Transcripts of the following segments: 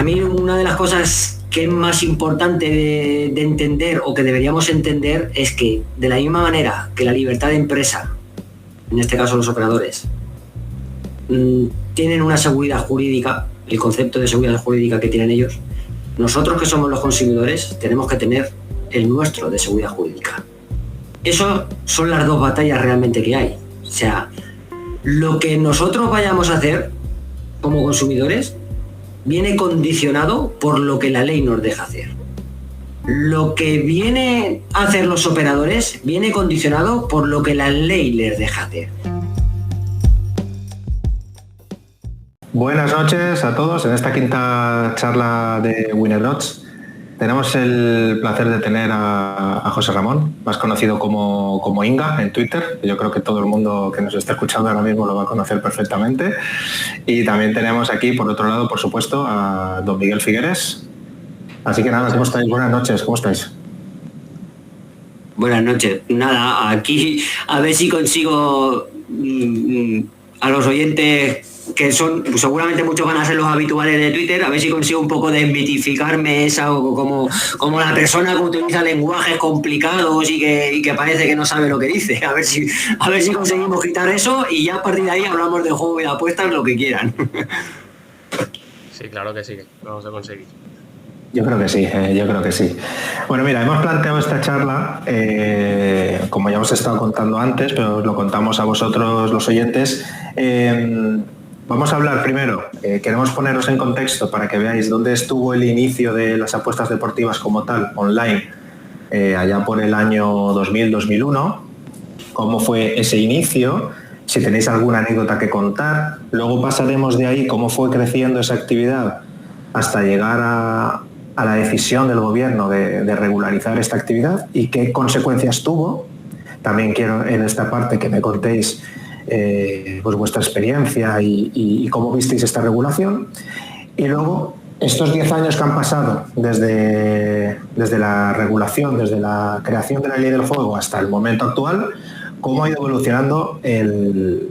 mí una de las cosas que es más importante de entender, o que deberíamos entender, es que de la misma manera que la libertad de empresa, en este caso los operadores, tienen una seguridad jurídica, el concepto de seguridad jurídica que tienen ellos, nosotros que somos los consumidores tenemos que tener el nuestro de seguridad jurídica. Eso son las dos batallas realmente que hay. O sea, lo que nosotros vayamos a hacer como consumidores viene condicionado por lo que la ley nos deja hacer. Lo que viene a hacer los operadores viene condicionado por lo que la ley les deja hacer. Buenas noches a todos. En esta quinta charla de Winnernotes tenemos el placer de tener a José Ramón, más conocido como Inga en Twitter. Yo creo que todo el mundo que nos está escuchando ahora mismo lo va a conocer perfectamente. Y también tenemos aquí, por otro lado, por supuesto, a don Miguel Figueres. Así que nada, ¿cómo estáis? Buenas noches, ¿cómo estáis? Buenas noches. Nada, aquí a ver si consigo a los oyentes, que son, seguramente muchos van a ser los habituales de Twitter, a ver si consigo un poco desmitificarme esa, como la persona que utiliza lenguajes complicados y que parece que no sabe lo que dice. A ver si conseguimos quitar eso, y ya a partir de ahí hablamos de juego y de apuestas, lo que quieran. Sí, claro que sí, lo vamos a conseguir. Yo creo que sí. Bueno, mira, hemos planteado esta charla, como ya hemos estado contando antes, pero os lo contamos a vosotros los oyentes. Vamos a hablar primero, queremos poneros en contexto para que veáis dónde estuvo el inicio de las apuestas deportivas como tal, online, allá por el año 2000-2001, cómo fue ese inicio, si tenéis alguna anécdota que contar. Luego pasaremos de ahí cómo fue creciendo esa actividad hasta llegar a la decisión del gobierno de regularizar esta actividad y qué consecuencias tuvo. También quiero en esta parte que me contéis pues vuestra experiencia y cómo visteis esta regulación. Y luego, estos 10 años que han pasado desde la regulación, desde la creación de la ley del juego hasta el momento actual, cómo ha ido evolucionando el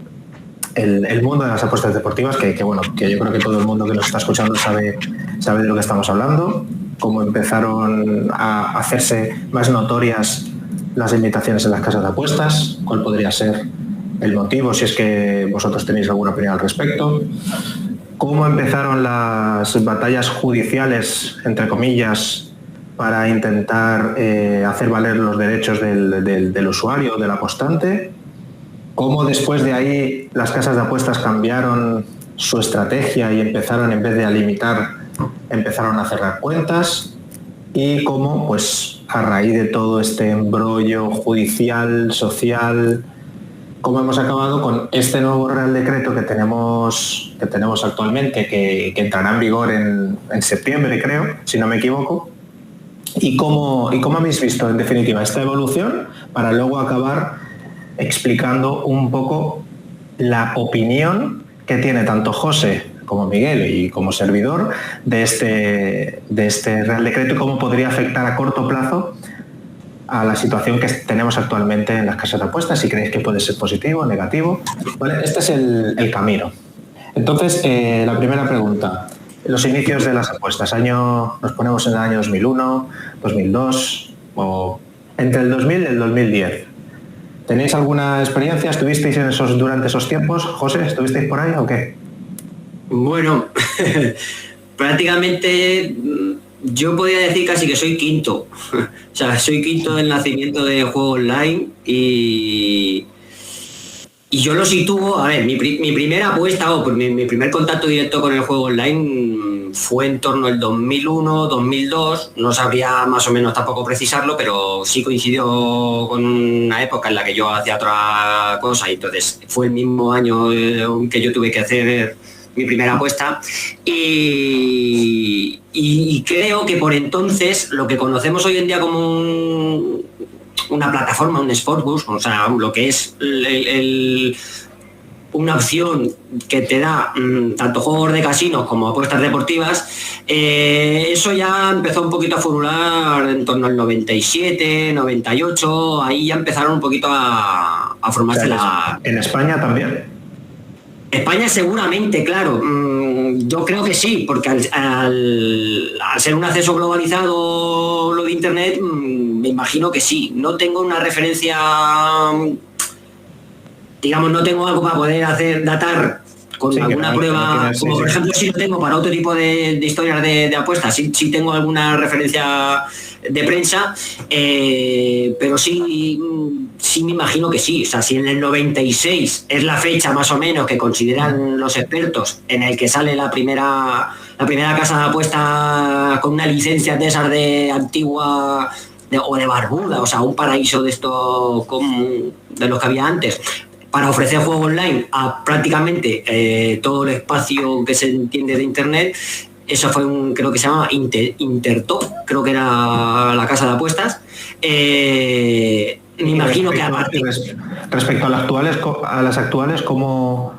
mundo de las apuestas deportivas, que yo creo que todo el mundo que nos está escuchando sabe de lo que estamos hablando, cómo empezaron a hacerse más notorias las limitaciones en las casas de apuestas, cuál podría ser el motivo, si es que vosotros tenéis alguna opinión al respecto, cómo empezaron las batallas judiciales, entre comillas, para intentar hacer valer los derechos del usuario, del apostante, cómo después de ahí las casas de apuestas cambiaron su estrategia y empezaron, en vez de a limitar, empezaron a cerrar cuentas, y cómo, pues, a raíz de todo este embrollo judicial, social, cómo hemos acabado con este nuevo Real Decreto que tenemos actualmente, que entrará en vigor en septiembre, creo, si no me equivoco. ¿Y cómo habéis visto, en definitiva, esta evolución, para luego acabar explicando un poco la opinión que tiene tanto José como Miguel y como servidor de este Real Decreto, y cómo podría afectar a corto plazo a la situación que tenemos actualmente en las casas de apuestas, si creéis que puede ser positivo o negativo? ¿Vale? Este es el camino. Entonces, la primera pregunta: los inicios de las apuestas, nos ponemos en el año 2001, 2002, o entre el 2000 y el 2010. ¿Tenéis alguna experiencia? ¿Estuvisteis durante esos tiempos? José, ¿estuvisteis por ahí o qué? Bueno, prácticamente yo podría decir casi que soy quinto. O sea, soy quinto del nacimiento de juego online, y yo lo sitúo. A ver, mi primera apuesta o mi primer contacto directo con el juego online fue en torno al 2001, 2002. No sabría más o menos tampoco precisarlo, pero sí coincidió con una época en la que yo hacía otra cosa, y entonces fue el mismo año que yo tuve que hacer mi primera apuesta, y creo que por entonces lo que conocemos hoy en día como una plataforma, un sportbook, o sea, lo que es una opción que te da tanto juegos de casinos como apuestas deportivas, eso ya empezó un poquito a furular en torno al 97, 98, ahí ya empezaron un poquito a formarse. O sea, ¿en España también? España seguramente, claro. Yo creo que sí, porque al ser un acceso globalizado lo de Internet, me imagino que sí. No tengo una referencia, digamos, no tengo algo para poder datar con Sí, que alguna no prueba, tienes, sí, como por sí. ejemplo si lo tengo para otro tipo de historias de apuestas, sí tengo alguna referencia de prensa, pero sí me imagino que sí. O sea, si en el 96 es la fecha más o menos que consideran los expertos en el que sale la primera casa de apuestas con una licencia de esas de antigua o de Barbuda, o sea, un paraíso de estos de los que había antes, para ofrecer juego online a prácticamente todo el espacio que se entiende de Internet. Eso fue creo que se llama Intertop, creo que era la casa de apuestas. Me imagino que aparte... Respecto a las actuales, ¿como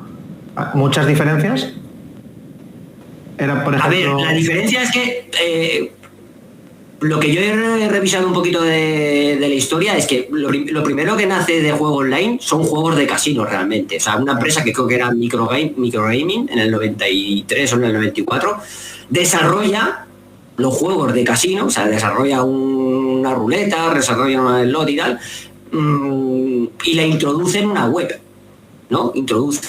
muchas diferencias? Era, por ejemplo... A ver, la diferencia es que lo que yo he revisado un poquito de la historia es que lo primero que nace de juego online son juegos de casino realmente. O sea, una empresa que creo que era Microgaming en el 93 o en el 94 desarrolla los juegos de casino, o sea, desarrolla una ruleta, desarrolla una slot y tal, y la introduce en una web, ¿no? Introduce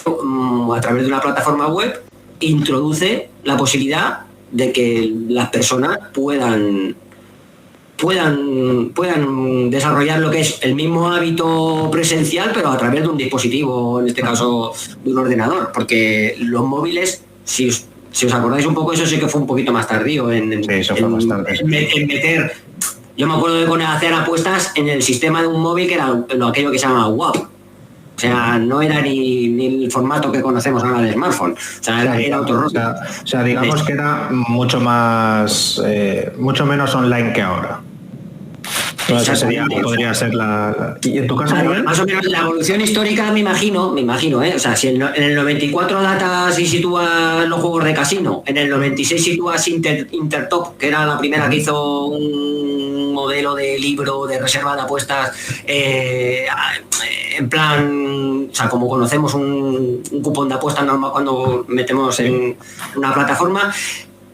a través de una plataforma web, introduce la posibilidad de que las personas puedan desarrollar lo que es el mismo hábito presencial, pero a través de un dispositivo, en este caso de un ordenador, porque los móviles, si os acordáis un poco, eso sí que fue un poquito más tardío en meter. Yo me acuerdo de hacer apuestas en el sistema de un móvil que era aquello que se llama WAP. O sea, no era ni el formato que conocemos ahora de smartphone. O sea, era otro rollo. O sea, digamos que era mucho menos online que ahora. Esa podría ser ¿Y en tu caso, Miguel? Más o menos la evolución histórica me imagino, O sea, si en el 94 datas y sitúas los juegos de casino, en el 96 sitúas Intertop, que era la primera que hizo un modelo de libro de reserva de apuestas, en plan, o sea, como conocemos un cupón de apuestas normal cuando metemos en una plataforma.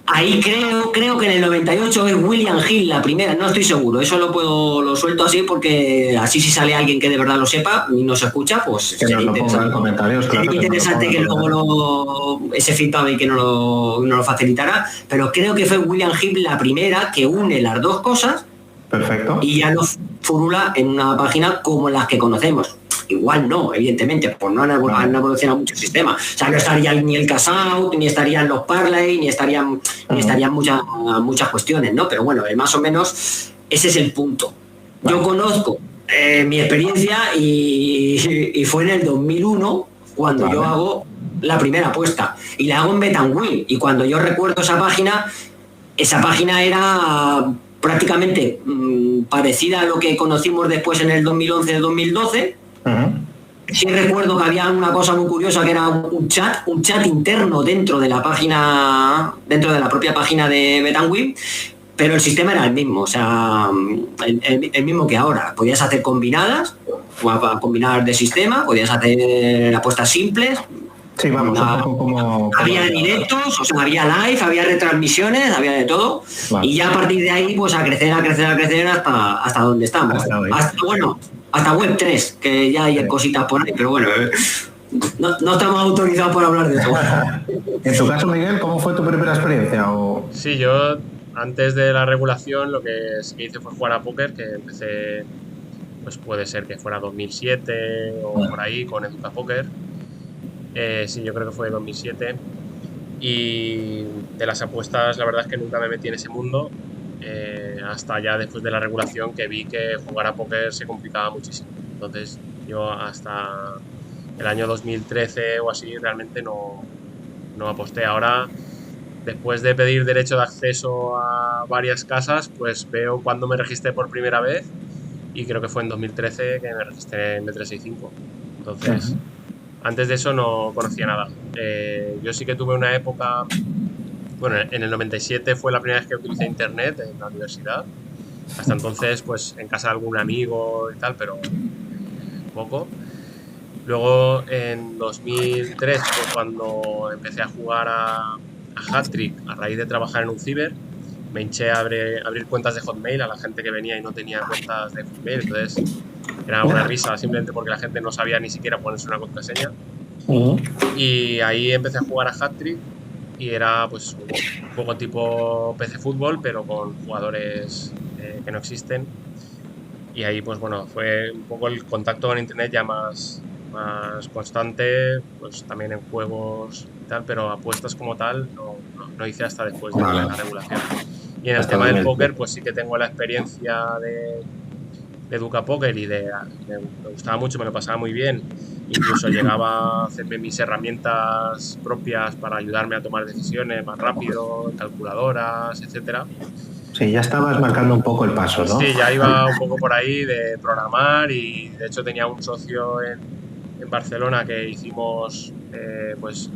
Ahí creo que en el 98 es William Hill la primera, no estoy seguro, eso lo suelto así porque así si sale alguien que de verdad lo sepa y no se escucha, pues que nos lo ponga en comentarios, claro. Sería interesante que luego ese feedback y que no lo facilitara, pero creo que fue William Hill la primera que une las dos cosas. Perfecto. Y ya nos furula en una página como las que conocemos. Igual no, evidentemente, pues no han evolucionado mucho el sistema. O sea, no estaría ni el cash out, ni estarían los parlay, ni estarían muchas cuestiones, ¿no? Pero bueno, más o menos ese es el punto. Yo conozco mi experiencia y fue en el 2001 cuando yo hago la primera apuesta. Y la hago en Bet and Win. Y cuando yo recuerdo esa página era prácticamente parecida a lo que conocimos después en el 2011-2012. Sí recuerdo que había una cosa muy curiosa que era un chat interno dentro de la propia página de Bet and Win, pero el sistema era el mismo, o sea, el mismo que ahora. Podías hacer combinadas, combinar de sistema, podías hacer apuestas simples. Sí, vamos, un poco como había directos, o sea, había live, había retransmisiones, había de todo. Vale. Y ya a partir de ahí, pues a crecer hasta donde estamos. Hasta Web 3, que ya hay cositas por ahí, pero bueno, no estamos autorizados por hablar de todo. En tu caso, Miguel, ¿cómo fue tu primera experiencia? Sí, yo antes de la regulación lo que sí hice fue jugar a póker, que empecé, pues puede ser que fuera 2007 o por ahí, con EducaPoker. Sí, yo creo que fue 2007. Y de las apuestas, la verdad es que nunca me metí en ese mundo, hasta ya después de la regulación, que vi que jugar a póker se complicaba muchísimo. Entonces yo hasta el año 2013 o así realmente no aposté. Ahora, después de pedir derecho de acceso a varias casas, pues veo cuándo me registré por primera vez, y creo que fue en 2013 que me registré en Bet365. Entonces... Antes de eso no conocía nada. Yo sí que tuve una época... Bueno, en el 97 fue la primera vez que utilicé internet en la universidad. Hasta entonces, pues en casa de algún amigo y tal, pero poco. Luego en 2003 fue cuando empecé a jugar a Hat-Trick a raíz de trabajar en un ciber. Me hinché a abrir cuentas de Hotmail a la gente que venía y no tenía cuentas de Hotmail, entonces era una risa simplemente porque la gente no sabía ni siquiera ponerse una contraseña. Y ahí empecé a jugar a Hat-Trick y era pues un poco tipo PC Fútbol, pero con jugadores que no existen. Y ahí pues bueno, fue un poco el contacto con internet ya más constante, pues también en juegos y tal, pero apuestas como tal no hice hasta después de la regulación. Y en el tema del póker, pues sí que tengo la experiencia de Educa Póker y me gustaba mucho, me lo pasaba muy bien. Incluso llegaba a hacerme mis herramientas propias para ayudarme a tomar decisiones más rápido, calculadoras, etcétera. Sí, ya estabas marcando un poco el paso, ¿no? Sí, ya iba un poco por ahí de programar y de hecho tenía un socio en Barcelona que hicimos pues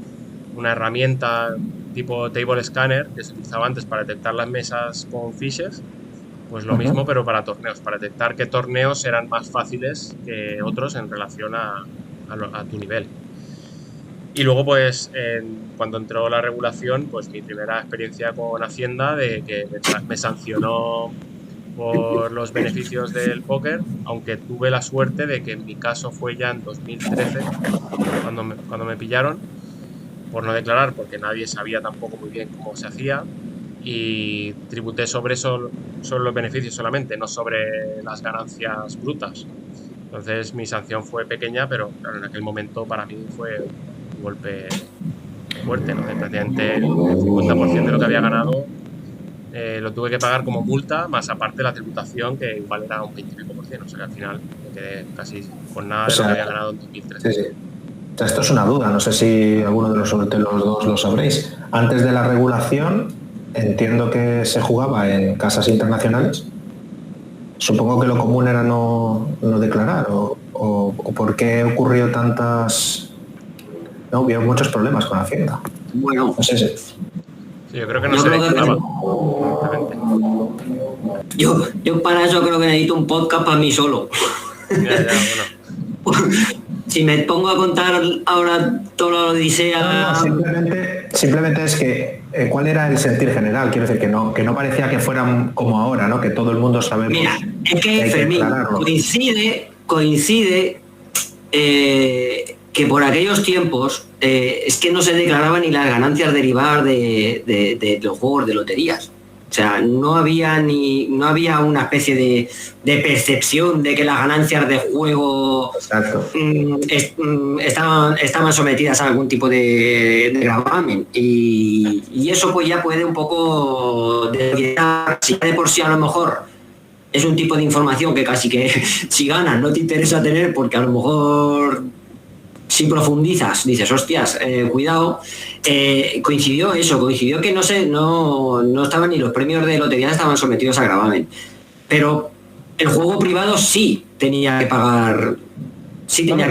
una herramienta tipo Table Scanner que se utilizaba antes para detectar las mesas con fiches, pues lo mismo pero para torneos, para detectar qué torneos eran más fáciles que otros en relación a tu nivel. Y luego pues cuando entró la regulación, pues mi primera experiencia con Hacienda de que me sancionó por los beneficios del póker, aunque tuve la suerte de que en mi caso fue ya en 2013 cuando me pillaron por no declarar, porque nadie sabía tampoco muy bien cómo se hacía, y tributé sobre los beneficios solamente, no sobre las ganancias brutas. Entonces mi sanción fue pequeña, pero claro, en aquel momento para mí fue un golpe fuerte, ¿no? Prácticamente el 50% de lo que había ganado lo tuve que pagar como multa, más aparte la tributación, que igual era un 20 y pico %. O sea que al final me quedé casi con nada de lo que había ganado en 2013. Sí. Esto es una duda, no sé si alguno de los dos lo sabréis. Antes de la regulación, entiendo que se jugaba en casas internacionales. Supongo que lo común era no declarar, o por qué ocurrió tantas... No, hubo muchos problemas con Hacienda. Bueno, no sé si... Sí, yo creo que no se declaraba. Yo para eso creo que necesito un podcast para mí solo. Bueno. Si me pongo a contar ahora toda la odisea... Simplemente es que ¿cuál era el sentir general? Quiero decir que no parecía que fueran como ahora, ¿no? Que todo el mundo sabemos. Mira, es que Fermín, coincide que por aquellos tiempos es que no se declaraban ni las ganancias derivadas de los juegos de loterías. O sea, no había una especie de percepción de que las ganancias de juego estaban sometidas a algún tipo de gravamen. Y eso pues ya puede un poco si de por sí a lo mejor es un tipo de información que casi que si ganas no te interesa tener, porque a lo mejor si profundizas dices hostias, cuidado. Coincidió que no estaban ni los premios de lotería estaban sometidos a gravamen, pero el juego privado sí tenía que pagar Está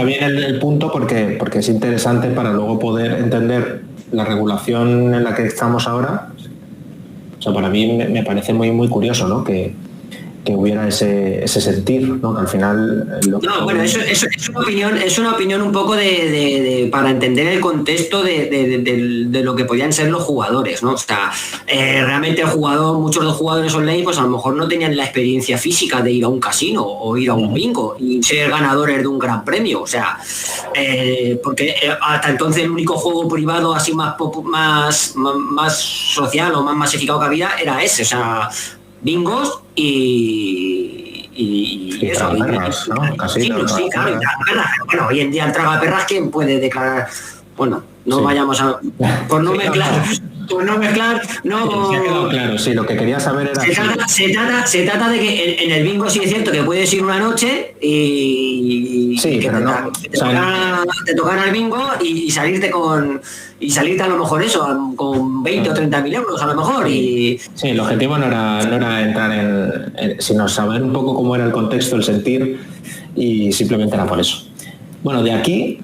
bien el punto porque es interesante para luego poder entender la regulación en la que estamos ahora. O sea, para mí me parece muy, muy curioso, ¿no? Que hubiera ese sentir, ¿no? Que al final... Eso es una opinión un poco de para entender el contexto de lo que podían ser los jugadores, ¿no? O sea, realmente muchos de los jugadores online pues a lo mejor no tenían la experiencia física de ir a un casino o ir a un bingo y ser ganadores de un gran premio, o sea, porque hasta entonces el único juego privado así más social o más masificado que había era ese, o sea, bingos y eso. Tragaperras, ¿no? Casinos, sí, claro, y tragaperras. Bueno, hoy en día el tragaperras, ¿quién puede declarar? Bueno, vayamos a... Por no mezclar... no... Se ha quedado claro, sí, lo que quería saber era... Se trata de que en el bingo sí es cierto que puedes ir una noche y... Sí, pero te tocará el bingo y salirte a lo mejor eso, con 20 o 30.000 euros a lo mejor. Sí, el objetivo no era entrar sino saber un poco cómo era el contexto, el sentir, y simplemente era por eso. Bueno, de aquí,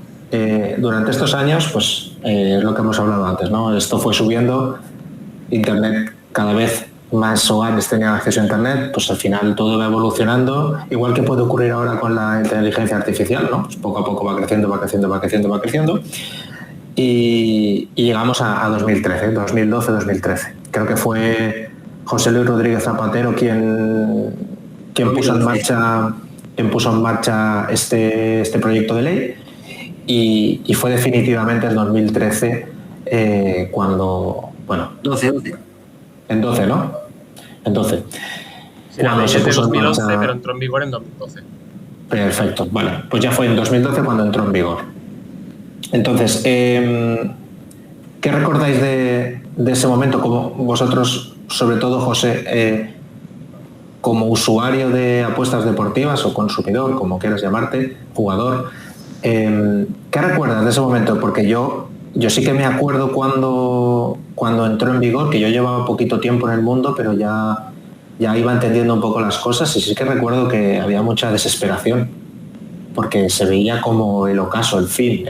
durante estos años, pues es lo que hemos hablado antes, ¿no? Esto fue subiendo, Internet cada vez más hogares tenían acceso a Internet, pues al final todo va evolucionando, igual que puede ocurrir ahora con la inteligencia artificial, ¿no? Pues poco a poco va creciendo, y llegamos a 2013, 2012, 2013. Creo que fue José Luis Rodríguez Zapatero quien puso en marcha este proyecto de ley, y fue definitivamente en 2013 cuando, bueno... 12. En 12, ¿no? En 12. Sí, la ley es de 2011, pero entró en vigor en 2012. Perfecto. Bueno, pues ya fue en 2012 cuando entró en vigor. Entonces, ¿qué recordáis de ese momento? Como vosotros, sobre todo José, como usuario de apuestas deportivas o consumidor, como quieras llamarte, jugador, ¿qué recuerdas de ese momento? Porque yo sí que me acuerdo cuando entró en vigor, que yo llevaba poquito tiempo en el mundo, pero ya iba entendiendo un poco las cosas, y sí que recuerdo que había mucha desesperación, porque se veía como el ocaso, el fin,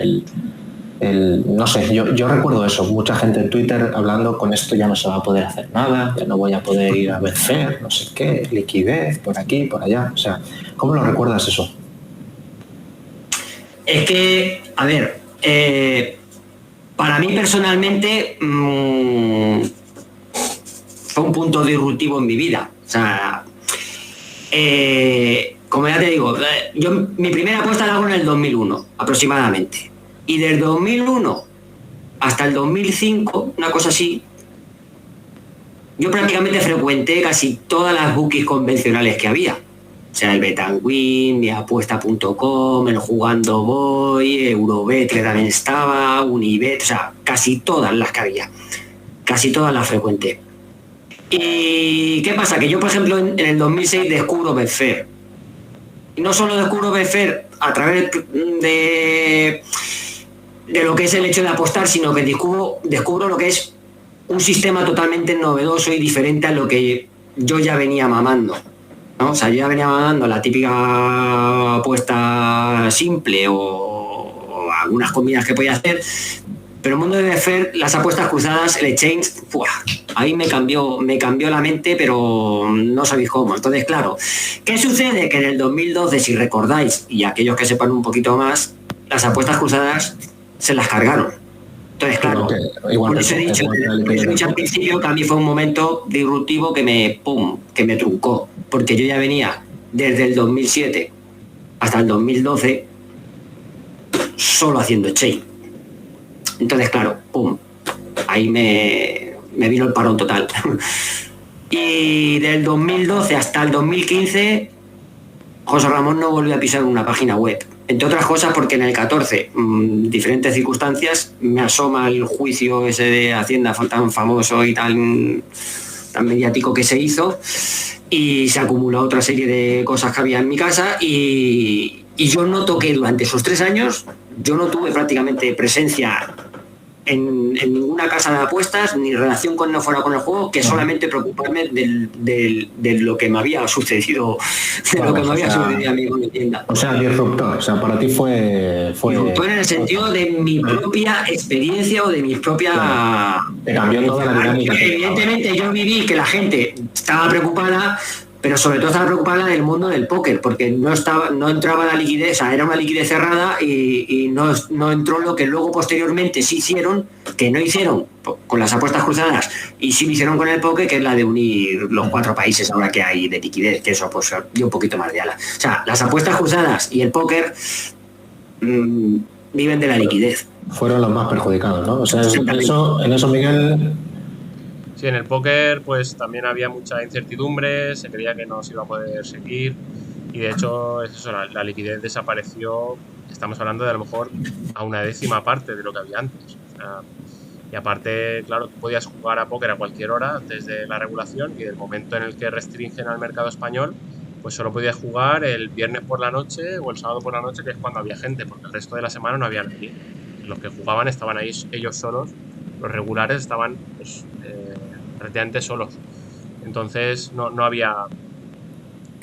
no sé, yo recuerdo eso, mucha gente en Twitter hablando: con esto ya no se va a poder hacer nada, ya no voy a poder ir a vencer, no sé qué, liquidez, por aquí, por allá. O sea, ¿cómo lo recuerdas eso? Es que, a ver, para mí personalmente fue un punto disruptivo en mi vida. O sea, como ya te digo, mi primera apuesta la hago en el 2001 aproximadamente, y del 2001 hasta el 2005, una cosa así, yo prácticamente frecuenté casi todas las bookies convencionales que había. O sea, el Bet&Win, miapuesta.com, el Jugando Voy, Eurobet, que también estaba, Unibet, o sea, casi todas las que había. Casi todas las frecuenté. ¿Y qué pasa? Que yo, por ejemplo, en el 2006 descubro Betfair. Y no solo descubro Betfair a través de lo que es el hecho de apostar, sino que descubro lo que es un sistema totalmente novedoso y diferente a lo que yo ya venía mamando, ¿no? O sea, yo ya venía mamando la típica apuesta simple o algunas comidas que podía hacer, pero el mundo de Betfair, las apuestas cruzadas, el exchange, ahí me cambió la mente, pero no sabéis cómo. Entonces, claro, ¿qué sucede? Que en el 2012, si recordáis, y aquellos que sepan un poquito más, las apuestas cruzadas se las cargaron. Entonces, claro, por eso he dicho al principio que a mí fue un momento disruptivo que me truncó, porque yo ya venía desde el 2007 hasta el 2012 solo haciendo exchange. Entonces, claro, ahí me vino el parón total. Y del 2012 hasta el 2015, José Ramón no volvió a pisar una página web. Entre otras cosas porque en el 14, diferentes circunstancias, me asoma el juicio ese de Hacienda tan famoso y tan mediático que se hizo, y se acumuló otra serie de cosas que había en mi casa, y yo noto que durante esos 3 años yo no tuve prácticamente presencia en ninguna casa de apuestas, ni relación con el juego, que solamente preocuparme de lo que me había sucedido, a mí con mi tienda. O sea, disruptor. O sea, para ti fue disruptor en el sentido de mi propia experiencia o de mis propias... Claro, te cambió toda la dinámica. Evidentemente yo viví que la gente estaba preocupada, pero sobre todo estaba preocupada del mundo del póker, porque no entraba la liquidez, o sea, era una liquidez cerrada, y no entró lo que luego posteriormente sí hicieron, que no hicieron con las apuestas cruzadas y sí lo hicieron con el póker, que es la de unir los 4 países ahora que hay de liquidez, que eso pues dio un poquito más de ala. O sea, las apuestas cruzadas y el póker viven de la liquidez. Fueron los más perjudicados, ¿no? O sea, en eso, Miguel... Sí, en el póker pues también había mucha incertidumbre, se creía que no se iba a poder seguir, y de hecho es eso, la liquidez desapareció. Estamos hablando de a lo mejor a una 10ª parte de lo que había antes. O sea, y aparte, claro, tú podías jugar a póker a cualquier hora antes de la regulación, y del momento en el que restringen al mercado español, pues solo podías jugar el viernes por la noche o el sábado por la noche, que es cuando había gente, porque el resto de la semana no había nadie. Los que jugaban estaban ahí ellos solos, los regulares estaban pues, prácticamente solos. Entonces no había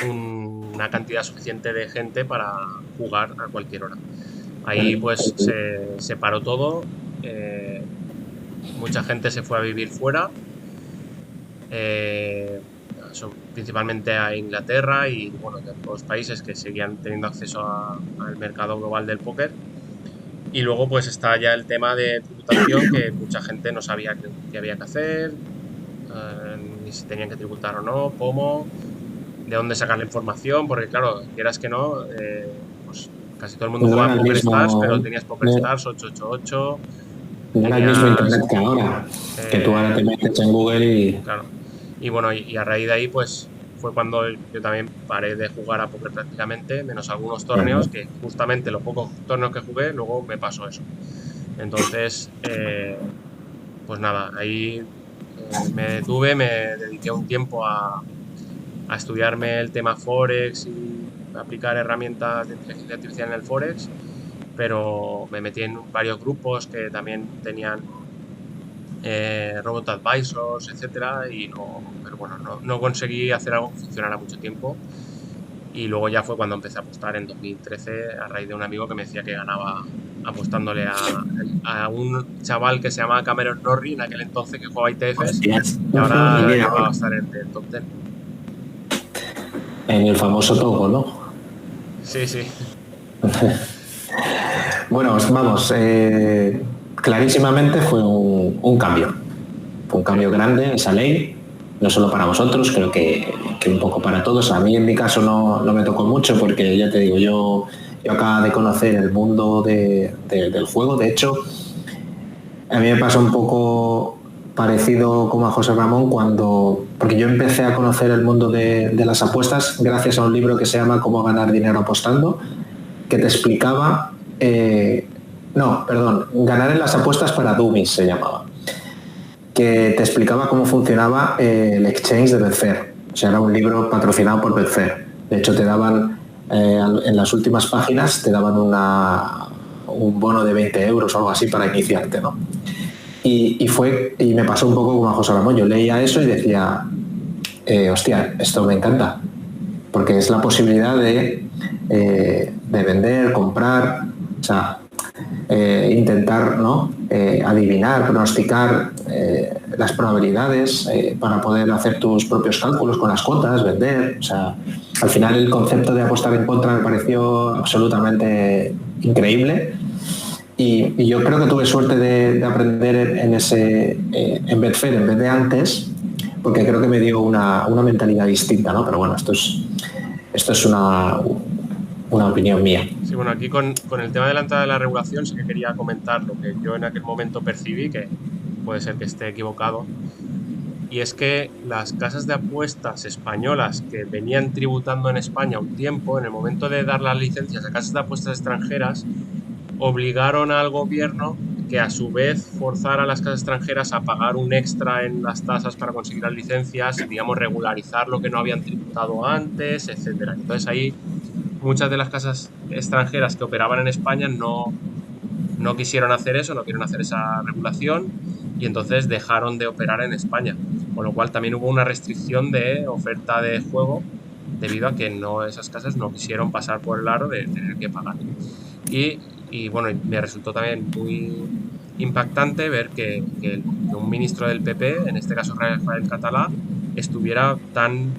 una cantidad suficiente de gente para jugar a cualquier hora. Ahí pues se paró todo, mucha gente se fue a vivir fuera, principalmente a Inglaterra y bueno, de otros países que seguían teniendo acceso al mercado global del póker. Y luego pues está ya el tema de tributación, que mucha gente no sabía qué había que hacer, ni si tenían que tributar o no, cómo, de dónde sacar la información, porque claro, quieras que no, pues casi todo el mundo No juega era a el PokerStars, pero mismo, tenías PokerStars 888, no era el mismo tenías... internet que ahora, que tú ahora te eh, metes en Google y... claro. Y bueno, y a raíz de ahí, pues fue cuando yo también paré de jugar a póker prácticamente, menos algunos torneos, que justamente los pocos torneos que jugué, luego me pasó eso. Entonces, pues nada, ahí me detuve, me dediqué un tiempo a estudiarme el tema Forex y aplicar herramientas de inteligencia artificial en el Forex, pero me metí en varios grupos que también tenían robot advisors, etcétera, y pero bueno, no conseguí hacer algo que funcionara mucho tiempo. Y luego ya fue cuando empecé a apostar en 2013 a raíz de un amigo que me decía que ganaba apostándole a un chaval que se llamaba Cameron Norrie en aquel entonces, que jugaba ITFs, Hostias. y Y ahora mira, llegaba a estar en el top 10. En el famoso Togo, ¿no? Sí, sí. Bueno, vamos, clarísimamente fue un cambio. Fue un cambio grande esa ley, no solo para vosotros, creo que un poco para todos. A mí en mi caso no me tocó mucho porque ya te digo, yo acabo de conocer el mundo del juego. De hecho, a mí me pasó un poco parecido como a José Ramón porque yo empecé a conocer el mundo de las apuestas gracias a un libro que se llama Cómo ganar dinero apostando, que te explicaba, Ganar en las apuestas para dummies se llamaba, que te explicaba cómo funcionaba el exchange de Betfair. O sea, era un libro patrocinado por Betfair. De hecho, te daban, en las últimas páginas, te daban un bono de 20 euros o algo así para iniciarte, ¿no? Y me pasó un poco como a José Ramón. Yo leía eso y decía, hostia, esto me encanta, porque es la posibilidad de vender, comprar, o sea, intentar, ¿no? Adivinar, pronosticar las probabilidades para poder hacer tus propios cálculos con las cuotas, vender. O sea, al final el concepto de apostar en contra me pareció absolutamente increíble. Y yo creo que tuve suerte de aprender en Betfair en vez de antes, porque creo que me dio una mentalidad distinta, ¿no? Pero bueno, esto es una opinión mía. Sí, bueno, aquí con el tema de la entrada de la regulación sí que quería comentar lo que yo en aquel momento percibí, que puede ser que esté equivocado, y es que las casas de apuestas españolas que venían tributando en España un tiempo, en el momento de dar las licencias a casas de apuestas extranjeras, obligaron al gobierno que a su vez forzara a las casas extranjeras a pagar un extra en las tasas para conseguir las licencias y, digamos, regularizar lo que no habían tributado antes, etcétera. Entonces ahí muchas de las casas extranjeras que operaban en España no quisieron hacer eso, no quieren hacer esa regulación y entonces dejaron de operar en España. Con lo cual también hubo una restricción de oferta de juego debido a que esas casas no quisieron pasar por el aro de tener que pagar. Y bueno, me resultó también muy impactante ver que un ministro del PP, en este caso Rafael Català, estuviera tan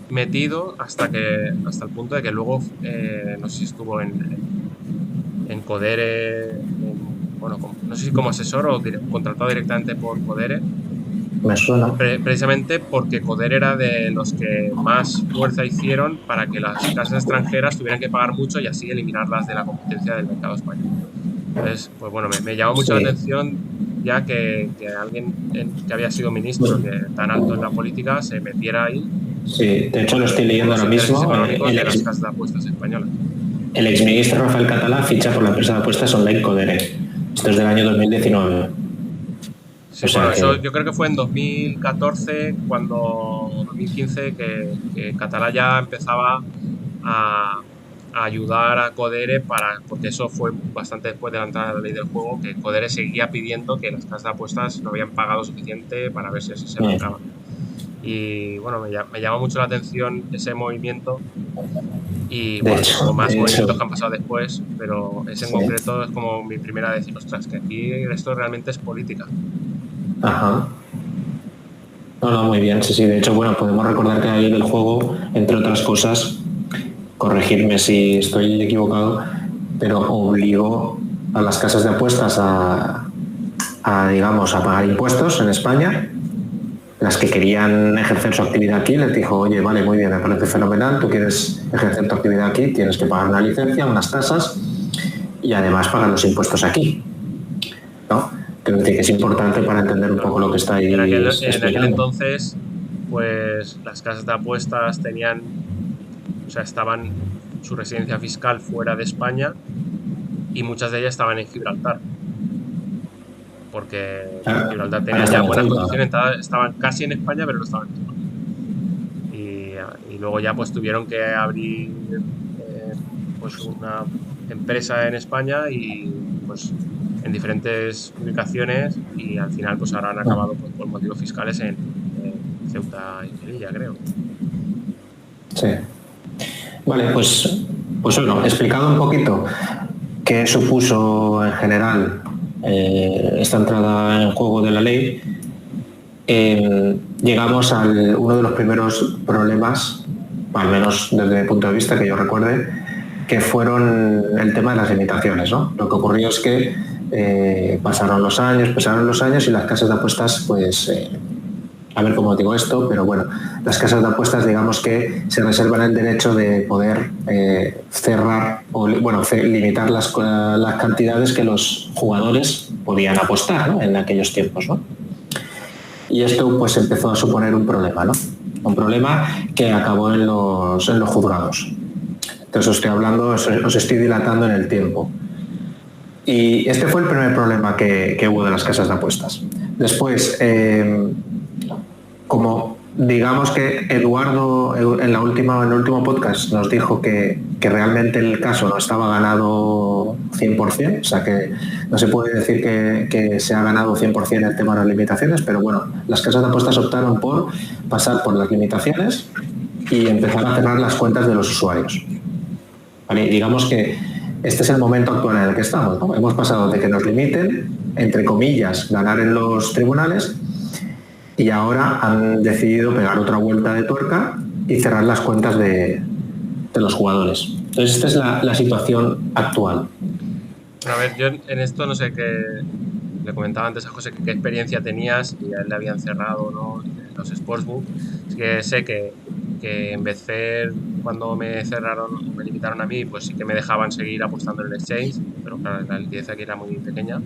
metido hasta el punto de que luego, no sé si estuvo en Codere, no sé si como asesor o contratado directamente por Codere. Me suena. Precisamente porque Codere era de los que más fuerza hicieron para que las casas extranjeras tuvieran que pagar mucho y así eliminarlas de la competencia del mercado español. Entonces, pues bueno, me llamó mucho la atención ya que alguien que había sido ministro, que tan alto en la política, se metiera ahí. Sí, de hecho lo estoy leyendo ahora mismo. De las casas de apuestas españolas. El exministro Rafael Català ficha por la empresa de apuestas online Codere. Esto es del año 2019. Sí, bueno, eso yo creo que fue en 2014, 2015, que Català ya empezaba a ayudar a Codere porque eso fue bastante después de la entrada de la ley del juego, que Codere seguía pidiendo que las casas de apuestas no habían pagado suficiente para ver si eso se arrancaba. Y bueno, me llama mucho la atención ese movimiento y bueno, como más movimientos que han pasado después, pero ese en concreto es como mi primera decir, ostras, que aquí esto realmente es política. Ajá. No, muy bien, sí. De hecho, bueno, podemos recordar que ahí el juego, entre otras cosas, corregirme si estoy equivocado, pero obligó a las casas de apuestas digamos, a pagar impuestos en España. Las que querían ejercer su actividad aquí les dijo, oye, vale, muy bien, me parece fenomenal, tú quieres ejercer tu actividad aquí, tienes que pagar una licencia, unas tasas y además pagar los impuestos aquí, ¿no? Creo que es importante para entender un poco lo que está ahí en aquel explicando. entonces, pues las casas de apuestas tenían, o sea, estaban su residencia fiscal fuera de España y muchas de ellas estaban en Gibraltar. Porque Gibraltar tenía ya buenas condiciones, estaban casi en España, pero no estaban en España. Y luego ya pues tuvieron que abrir pues una empresa en España y pues en diferentes ubicaciones, y al final pues ahora han acabado pues, por motivos fiscales en Ceuta y Melilla, creo. Sí. Vale, pues bueno, explicado un poquito qué supuso en general esta entrada en juego de la ley, llegamos a uno de los primeros problemas, al menos desde mi punto de vista que yo recuerde, que fueron el tema de las limitaciones, ¿no? Lo que ocurrió es que pasaron los años y las casas de apuestas, pues, a ver cómo digo esto, pero bueno, las casas de apuestas, digamos que se reservan el derecho de poder cerrar o, bueno, limitar las cantidades que los jugadores podían apostar, ¿no? En aquellos tiempos, ¿no? Y esto pues empezó a suponer un problema, ¿no? Un problema que acabó en los juzgados. Entonces os estoy hablando, os estoy dilatando en el tiempo. Y este fue el primer problema que hubo de las casas de apuestas. Después, como digamos que Eduardo en el último podcast nos dijo que realmente el caso no estaba ganado 100%, o sea que no se puede decir que se ha ganado 100% el tema de las limitaciones, pero bueno, las casas de apuestas optaron por pasar por las limitaciones y empezar a cerrar las cuentas de los usuarios. ¿Vale? Digamos que este es el momento actual en el que estamos, ¿no? Hemos pasado de que nos limiten, entre comillas, ganar en los tribunales, y ahora han decidido pegar otra vuelta de tuerca y cerrar las cuentas de los jugadores. Entonces esta es la situación actual. A ver, yo en esto no sé qué, le comentaba antes a José qué experiencia tenías, y a él le habían cerrado, ¿no?, los sportsbook. Es que sé que empecé cuando me cerraron, me limitaron a mí, pues sí que me dejaban seguir apostando en el exchange, pero claro, la liquidez aquí era muy pequeña.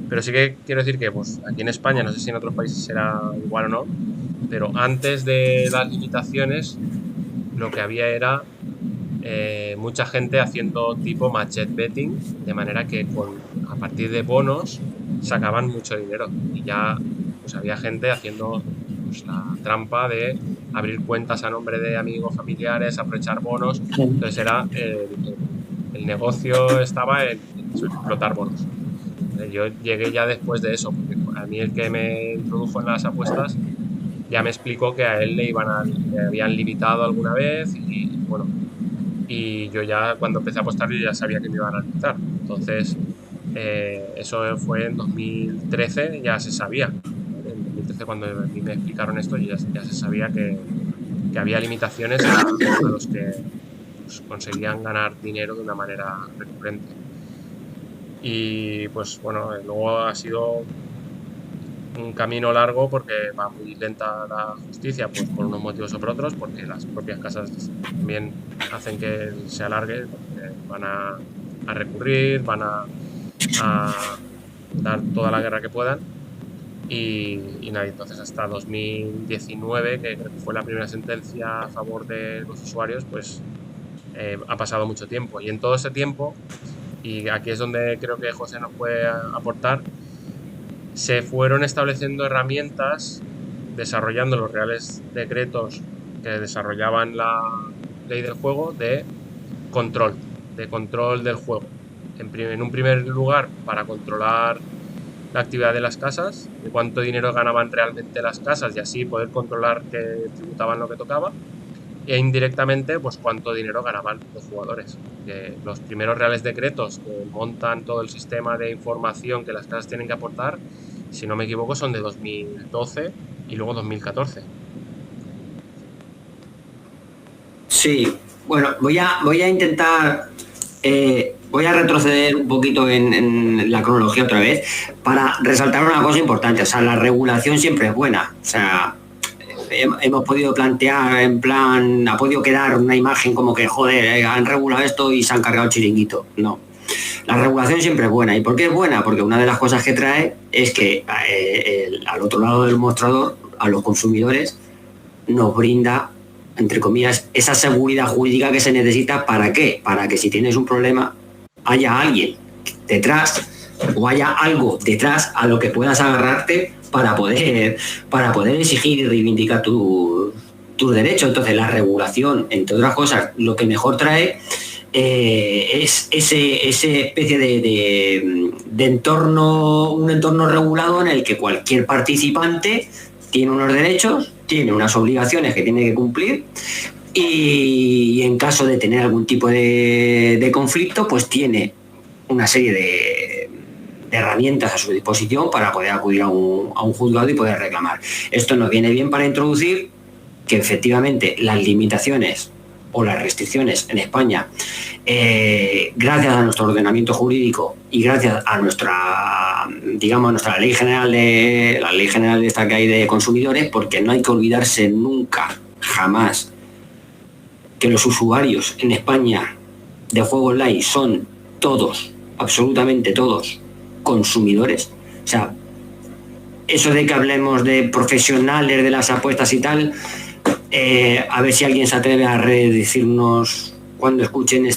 Pero sí que quiero decir que pues aquí en España, no sé si en otros países será igual o no, pero antes de las limitaciones lo que había era mucha gente haciendo tipo matchet betting, de manera que a partir de bonos sacaban mucho dinero, y ya pues había gente haciendo pues la trampa de abrir cuentas a nombre de amigos, familiares, aprovechar bonos. Entonces era el negocio estaba en explotar bonos. Yo llegué ya después de eso, porque a mí el que me introdujo en las apuestas ya me explicó que a él le habían limitado alguna vez, y bueno, y yo ya cuando empecé a apostar yo ya sabía que me iban a limitar. Entonces eso fue en 2013, ya se sabía. En 2013 cuando a mí me explicaron esto ya se sabía que había limitaciones a los que pues, conseguían ganar dinero de una manera recurrente. Y pues bueno, luego ha sido un camino largo porque va muy lenta la justicia, pues por unos motivos o por otros, porque las propias casas también hacen que se alargue, porque van a recurrir, van a dar toda la guerra que puedan, y nada, entonces hasta 2019, que creo que fue la primera sentencia a favor de los usuarios, pues ha pasado mucho tiempo, y en todo ese tiempo, y aquí es donde creo que José nos puede aportar, se fueron estableciendo herramientas, desarrollando los reales decretos que desarrollaban la ley del juego de control del juego. En un primer lugar, para controlar la actividad de las casas, de cuánto dinero ganaban realmente las casas, y así poder controlar que tributaban lo que tocaba, e indirectamente pues cuánto dinero ganaban los jugadores. Que los primeros reales decretos que montan todo el sistema de información que las casas tienen que aportar, si no me equivoco, son de 2012, y luego 2014. Sí, bueno, voy a intentar, voy a retroceder un poquito en la cronología otra vez para resaltar una cosa importante. O sea, la regulación siempre es buena. O sea, hemos podido plantear en plan, ha podido quedar una imagen como que, joder, han regulado esto y se han cargado el chiringuito. No. La regulación siempre es buena. ¿Y por qué es buena? Porque una de las cosas que trae es que al otro lado del mostrador, a los consumidores, nos brinda, entre comillas, esa seguridad jurídica que se necesita. ¿Para qué? Para que si tienes un problema haya alguien detrás o haya algo detrás a lo que puedas agarrarte para poder exigir y reivindicar tus derechos. Entonces la regulación, entre otras cosas, lo que mejor trae es ese especie de entorno, un entorno regulado en el que cualquier participante tiene unos derechos, tiene unas obligaciones que tiene que cumplir y en caso de tener algún tipo de conflicto, pues tiene una serie de herramientas a su disposición para poder acudir a un juzgado y poder reclamar. Esto nos viene bien para introducir que efectivamente las limitaciones o las restricciones en España, gracias a nuestro ordenamiento jurídico y gracias a nuestra ley general de esta que hay de consumidores, porque no hay que olvidarse nunca, jamás, que los usuarios en España de juego online son todos, absolutamente todos, consumidores. O sea, eso de que hablemos de profesionales de las apuestas y tal, a ver si alguien se atreve a decirnos cuando escuchen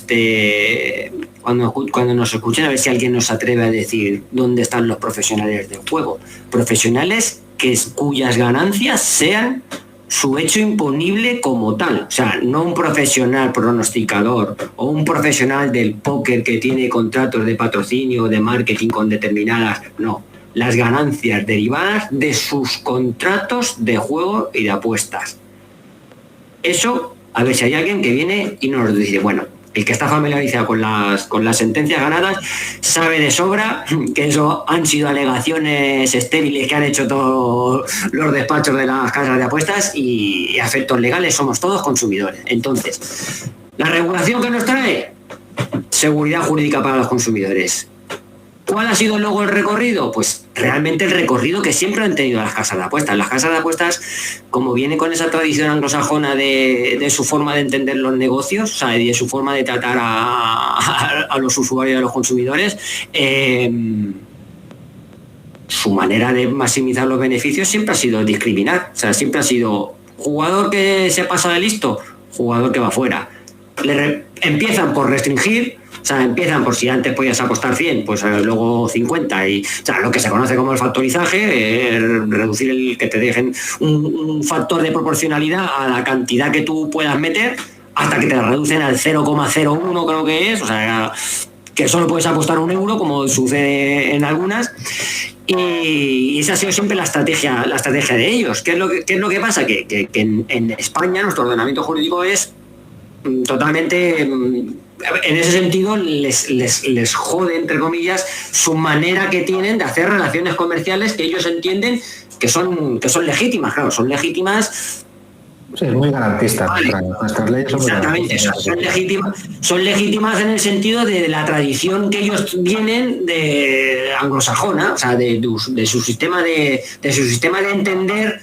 cuando nos escuchen, a ver si alguien nos atreve a decir dónde están los profesionales del juego. Profesionales cuyas ganancias sean su hecho imponible como tal. O sea, no un profesional pronosticador o un profesional del póker que tiene contratos de patrocinio o de marketing con determinadas. No, las ganancias derivadas de sus contratos de juego y de apuestas. Eso, a ver si hay alguien que viene y nos dice, bueno, el que está familiarizado con las sentencias ganadas sabe de sobra que eso han sido alegaciones estériles que han hecho todos los despachos de las casas de apuestas y a efectos legales somos todos consumidores. Entonces, la regulación que nos trae, seguridad jurídica para los consumidores. ¿Cuál ha sido luego el recorrido? Pues realmente el recorrido que siempre han tenido las casas de apuestas. Las casas de apuestas, como viene con esa tradición anglosajona de su forma de entender los negocios, o sea, y de su forma de tratar a los usuarios y a los consumidores, su manera de maximizar los beneficios siempre ha sido discriminar. O sea, siempre ha sido jugador que se pasa de listo, jugador que va fuera. Empiezan por restringir. O sea, empiezan por si antes podías apostar 100, pues luego 50. Y, o sea, lo que se conoce como el factorizaje, reducir el que te dejen un factor de proporcionalidad a la cantidad que tú puedas meter hasta que te reducen al 0,01, creo que es. O sea, que solo puedes apostar €1, como sucede en algunas. Y esa ha sido siempre la estrategia de ellos. ¿Qué es lo que pasa? Que en España nuestro ordenamiento jurídico es totalmente... En ese sentido les jode, entre comillas, su manera que tienen de hacer relaciones comerciales que ellos entienden que son legítimas. Claro, son legítimas. Sí, es muy garantista. Vale. Nuestras leyes son exactamente, son legítimas en el sentido de la tradición que ellos vienen de anglosajona, o sea, de su sistema de entender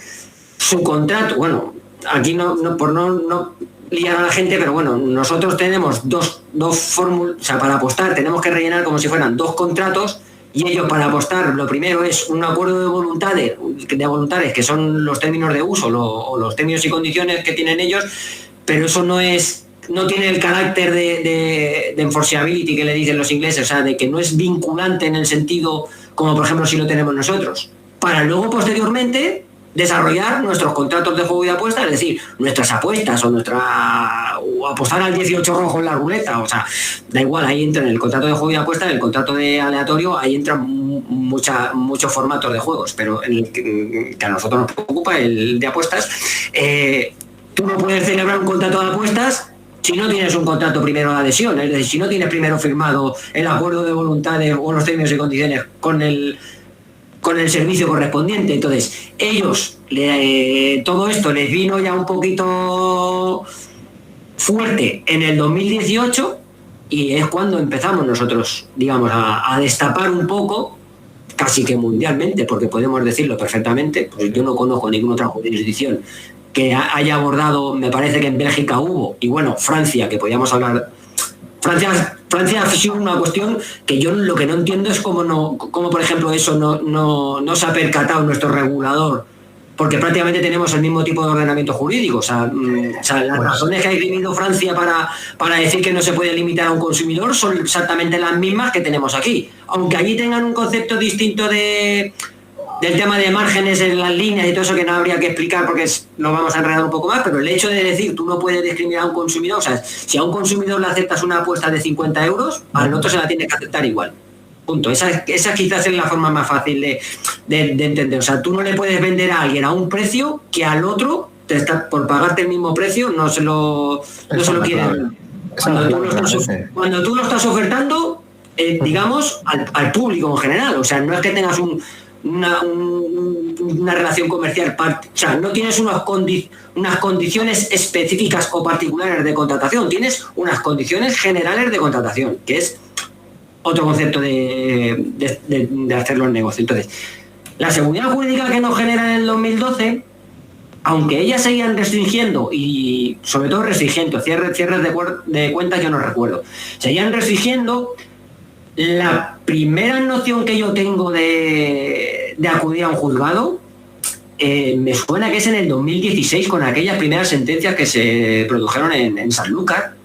su contrato. Bueno, aquí no liar a la gente, pero bueno, nosotros tenemos dos fórmulas, o sea, para apostar tenemos que rellenar como si fueran 2 contratos y ellos para apostar lo primero es un acuerdo de voluntades que son los términos de uso o los términos y condiciones que tienen ellos, pero eso no tiene el carácter de enforceability que le dicen los ingleses, o sea, de que no es vinculante en el sentido como por ejemplo si lo tenemos nosotros, para luego posteriormente desarrollar nuestros contratos de juego y de apuestas, es decir, nuestras apuestas o apostar al 18 rojo en la ruleta, o sea, da igual, ahí entra en el contrato de juego y de apuestas, en el contrato de aleatorio, ahí entran muchos formatos de juegos, pero en el que a nosotros nos preocupa, el de apuestas, tú no puedes celebrar un contrato de apuestas si no tienes un contrato primero de adhesión, es decir, si no tienes primero firmado el acuerdo de voluntades o los términos y condiciones con el con el servicio correspondiente. Entonces, ellos, todo esto les vino ya un poquito fuerte en el 2018 y es cuando empezamos nosotros, digamos, a destapar un poco, casi que mundialmente, porque podemos decirlo perfectamente, pues yo no conozco ninguna otra jurisdicción que haya abordado, me parece que en Bélgica hubo, y bueno, Francia, que podíamos hablar. Francia ha sido una cuestión que yo lo que no entiendo es cómo por ejemplo eso no se ha percatado nuestro regulador, porque prácticamente tenemos el mismo tipo de ordenamiento jurídico. O sea, las razones que ha esgrimido Francia para decir que no se puede limitar a un consumidor son exactamente las mismas que tenemos aquí, aunque allí tengan un concepto distinto del tema de márgenes en las líneas y todo eso que no habría que explicar porque nos vamos a enredar un poco más, pero el hecho de decir tú no puedes discriminar a un consumidor, o sea, si a un consumidor le aceptas una apuesta de 50 euros, al otro se la tiene que aceptar igual. Punto. Esa quizás es la forma más fácil de entender. O sea, tú no le puedes vender a alguien a un precio que al otro, por pagarte el mismo precio, no se lo quieren. Cuando tú lo estás ofertando, digamos, al público en general. O sea, no es que tengas una relación comercial, o sea, no tienes unas condiciones específicas o particulares de contratación, tienes unas condiciones generales de contratación, que es otro concepto de hacer los negocios. Entonces, la seguridad jurídica que nos genera en el 2012, aunque ellas seguían restringiendo, y sobre todo restringiendo cierres de cuentas, yo no recuerdo, seguían restringiendo. La primera noción que yo tengo de acudir a un juzgado me suena que es en el 2016, con aquellas primeras sentencias que se produjeron en Sanlúcar,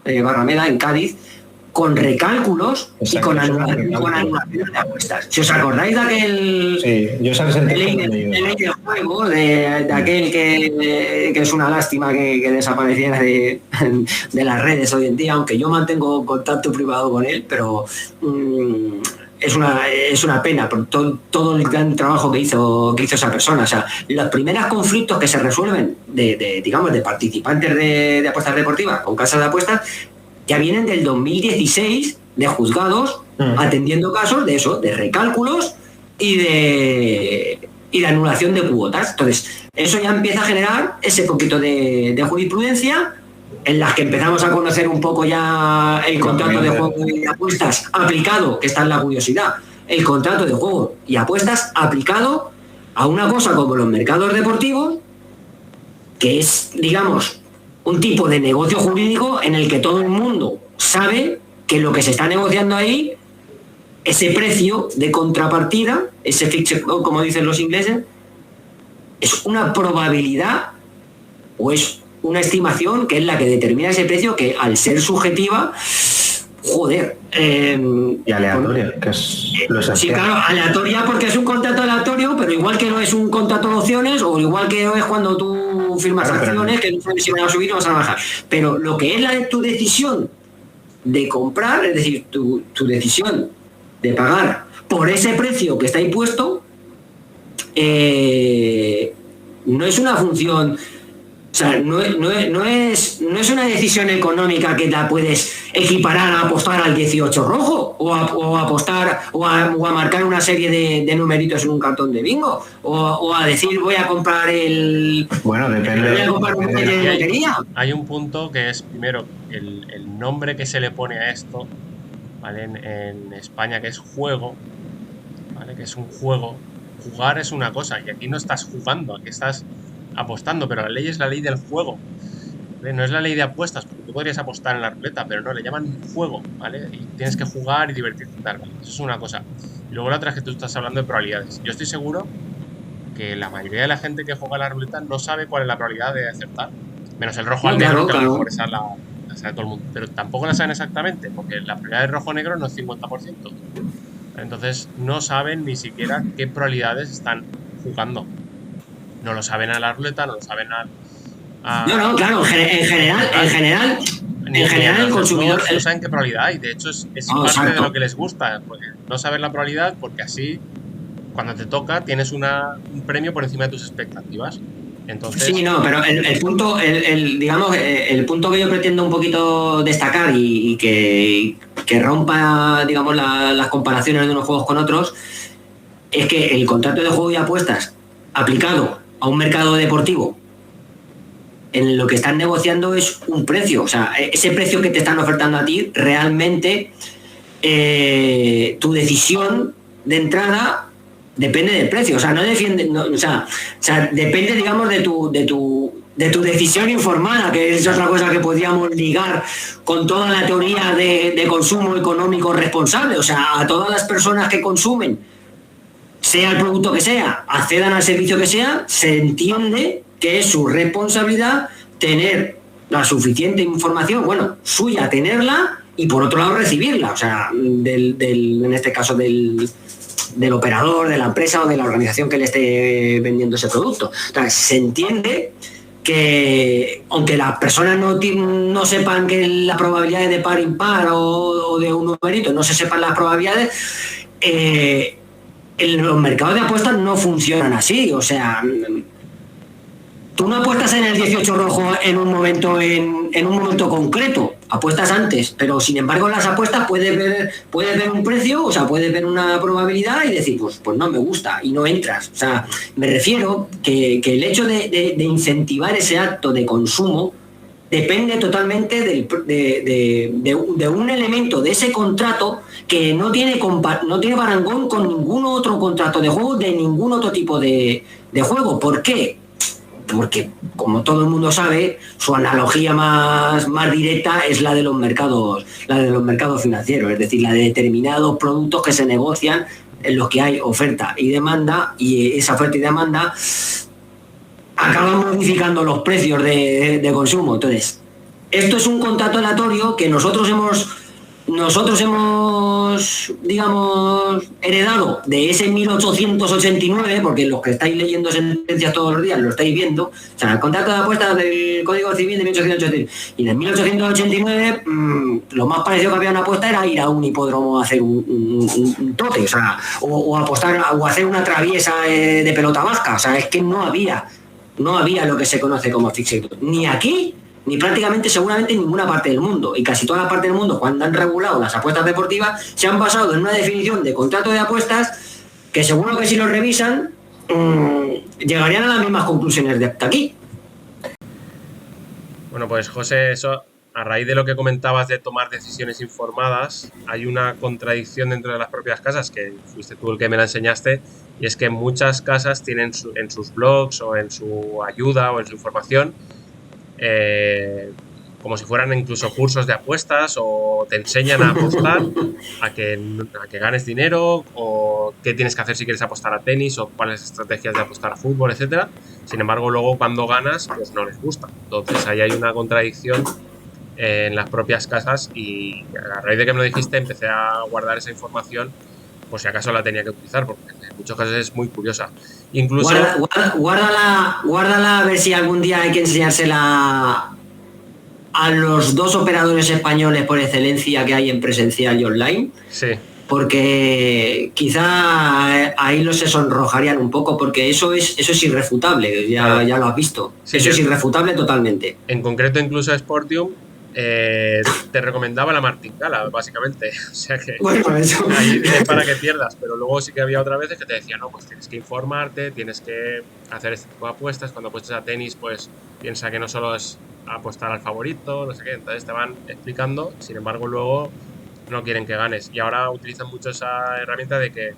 Barrameda, en Cádiz, con recálculos. Exacto, y con anulaciones de apuestas. Si os acordáis de aquel... Sí, yo esa sentencia ley de juego, de aquel que es una lástima que desapareciera de las redes hoy en día, aunque yo mantengo contacto privado con él, pero es una pena por todo el gran trabajo que hizo esa persona. O sea, los primeros conflictos que se resuelven digamos, de participantes de apuestas deportivas con casas de apuestas ya vienen del 2016 de juzgados atendiendo casos de eso, de recálculos y de anulación de cuotas. Entonces, eso ya empieza a generar ese poquito de jurisprudencia en las que empezamos a conocer un poco ya el contrato de juego y apuestas aplicado, que está en la curiosidad, el contrato de juego y apuestas aplicado a una cosa como los mercados deportivos, que es, digamos, un tipo de negocio jurídico en el que todo el mundo sabe que lo que se está negociando ahí, ese precio de contrapartida, ese fixed, como dicen los ingleses, es una probabilidad o es una estimación que es la que determina ese precio, que al ser subjetiva, joder. Y aleatoria, que es lo esencial. Sí, claro, aleatoria porque es un contrato aleatorio, pero igual que no es un contrato de opciones, o igual que no es cuando tú firmas acciones, que no sabes si van a subir o van a bajar. Pero lo que es tu decisión de comprar, es decir, tu decisión de pagar por ese precio que está impuesto, no es una función. O sea, no es una decisión económica que la puedes equiparar a apostar al 18 rojo o a apostar o a marcar una serie de numeritos en un cartón de bingo o a decir voy a comprar Bueno, depende. Voy a comprar un paquete de lotería. Hay un punto que es, primero, el nombre que se le pone a esto, ¿vale? En España, que es juego, ¿vale? Que es un juego. Jugar es una cosa y aquí no estás jugando, aquí estás apostando, pero la ley es la ley del juego, ¿vale? No es la ley de apuestas, porque tú podrías apostar en la ruleta, pero no, le llaman juego, ¿vale? Y tienes que jugar y divertirte y tal, ¿vale? Eso es una cosa. Y luego la otra es que tú estás hablando de probabilidades. Yo estoy seguro que la mayoría de la gente que juega a la ruleta no sabe cuál es la probabilidad de acertar, menos el rojo al negro, que a lo mejor esa la sabe todo el mundo, pero tampoco la saben exactamente, porque la probabilidad de rojo-negro no es 50%. Entonces no saben ni siquiera qué probabilidades están jugando. No lo saben a la ruleta, no lo saben No, claro, en general el consumidor no saben qué probabilidad hay. De hecho, es parte exacto. de lo que les gusta, no saber la probabilidad, porque así, cuando te toca, tienes un premio por encima de tus expectativas. Entonces... Sí, no, pero el punto, digamos, el punto que yo pretendo un poquito destacar y que rompa, digamos, las comparaciones de unos juegos con otros, es que el contrato de juego y apuestas aplicado a un mercado deportivo, en lo que están negociando es un precio. O sea, ese precio que te están ofertando a ti, realmente tu decisión de entrada depende del precio. O sea, no defiende, no, o sea, depende, digamos, de tu decisión informada, que eso es la cosa que podríamos ligar con toda la teoría de consumo económico responsable. O sea, a todas las personas que consumen, sea el producto que sea, accedan al servicio que sea, se entiende que es su responsabilidad tener la suficiente información, bueno, suya tenerla, y por otro lado recibirla, o sea, en este caso del operador, de la empresa o de la organización que le esté vendiendo ese producto. Entonces, se entiende que aunque las personas no sepan que las probabilidades de par impar o de un numerito, no se sepan las probabilidades, los mercados de apuestas no funcionan así. O sea, tú no apuestas en el 18 rojo en un momento concreto, apuestas antes, pero sin embargo en las apuestas puedes ver un precio, o sea, puedes ver una probabilidad y decir, pues no me gusta, y no entras. O sea, me refiero que el hecho de incentivar ese acto de consumo depende totalmente de un elemento de ese contrato que no tiene parangón con ningún otro contrato de juego, de ningún otro tipo de juego. ¿Por qué? Porque, como todo el mundo sabe, su analogía más directa es la de los mercados financieros, es decir, la de determinados productos que se negocian en los que hay oferta y demanda, y esa oferta y demanda acaban modificando los precios de consumo. Entonces, esto es un contrato aleatorio que nosotros hemos, digamos, heredado de ese 1889, porque los que estáis leyendo sentencias todos los días lo estáis viendo. O sea, el contrato de apuestas del Código Civil de 1889. Y en 1889, lo más parecido que había una apuesta era ir a un hipódromo a hacer un trote, o sea, o apostar o hacer una traviesa de pelota vasca. O sea, es que no había lo que se conoce como fixed, ni aquí, ni prácticamente seguramente en ninguna parte del mundo. Y casi todas las partes del mundo, cuando han regulado las apuestas deportivas, se han basado en una definición de contrato de apuestas que, seguro que si lo revisan, llegarían a las mismas conclusiones de hasta aquí. Bueno, pues José, eso, a raíz de lo que comentabas de tomar decisiones informadas, hay una contradicción dentro de las propias casas, que fuiste tú el que me la enseñaste, y es que muchas casas tienen en sus blogs o en su ayuda o en su información como si fueran incluso cursos de apuestas, o te enseñan a apostar a que ganes dinero, o qué tienes que hacer si quieres apostar a tenis, o cuáles estrategias de apostar a fútbol, etcétera. Sin embargo, luego cuando ganas, pues no les gusta. Entonces ahí hay una contradicción en las propias casas, y a raíz de que me lo dijiste empecé a guardar esa información por si acaso la tenía que utilizar, porque en muchos casos es muy curiosa. Incluso guárdala a ver si algún día hay que enseñársela a los dos operadores españoles por excelencia que hay en presencial y online. Sí. Porque quizá ahí los se sonrojarían un poco, porque eso es irrefutable, ya lo has visto. Sí, eso es irrefutable totalmente. En concreto, incluso Sportium te recomendaba la martingala, básicamente. O sea que bueno, eso ahí es para que pierdas, pero luego sí que había otras veces que te decían, no, pues tienes que informarte, tienes que hacer este tipo de apuestas. Cuando apuestas a tenis, pues piensa que no solo es apostar al favorito, no sé qué. Entonces te van explicando, sin embargo luego no quieren que ganes. Y ahora utilizan mucho esa herramienta de que,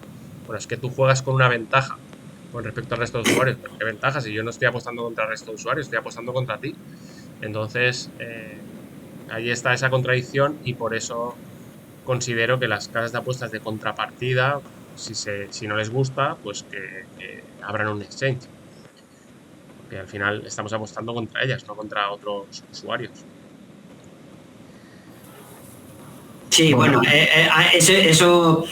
bueno, es que tú juegas con una ventaja con respecto al resto de usuarios. ¿Pero qué ventaja? Si yo no estoy apostando contra el resto de usuarios, estoy apostando contra ti. Entonces, ahí está esa contradicción, y por eso considero que las casas de apuestas de contrapartida, si no les gusta, pues que abran un exchange. Porque al final estamos apostando contra ellas, no contra otros usuarios. Sí, bueno, eso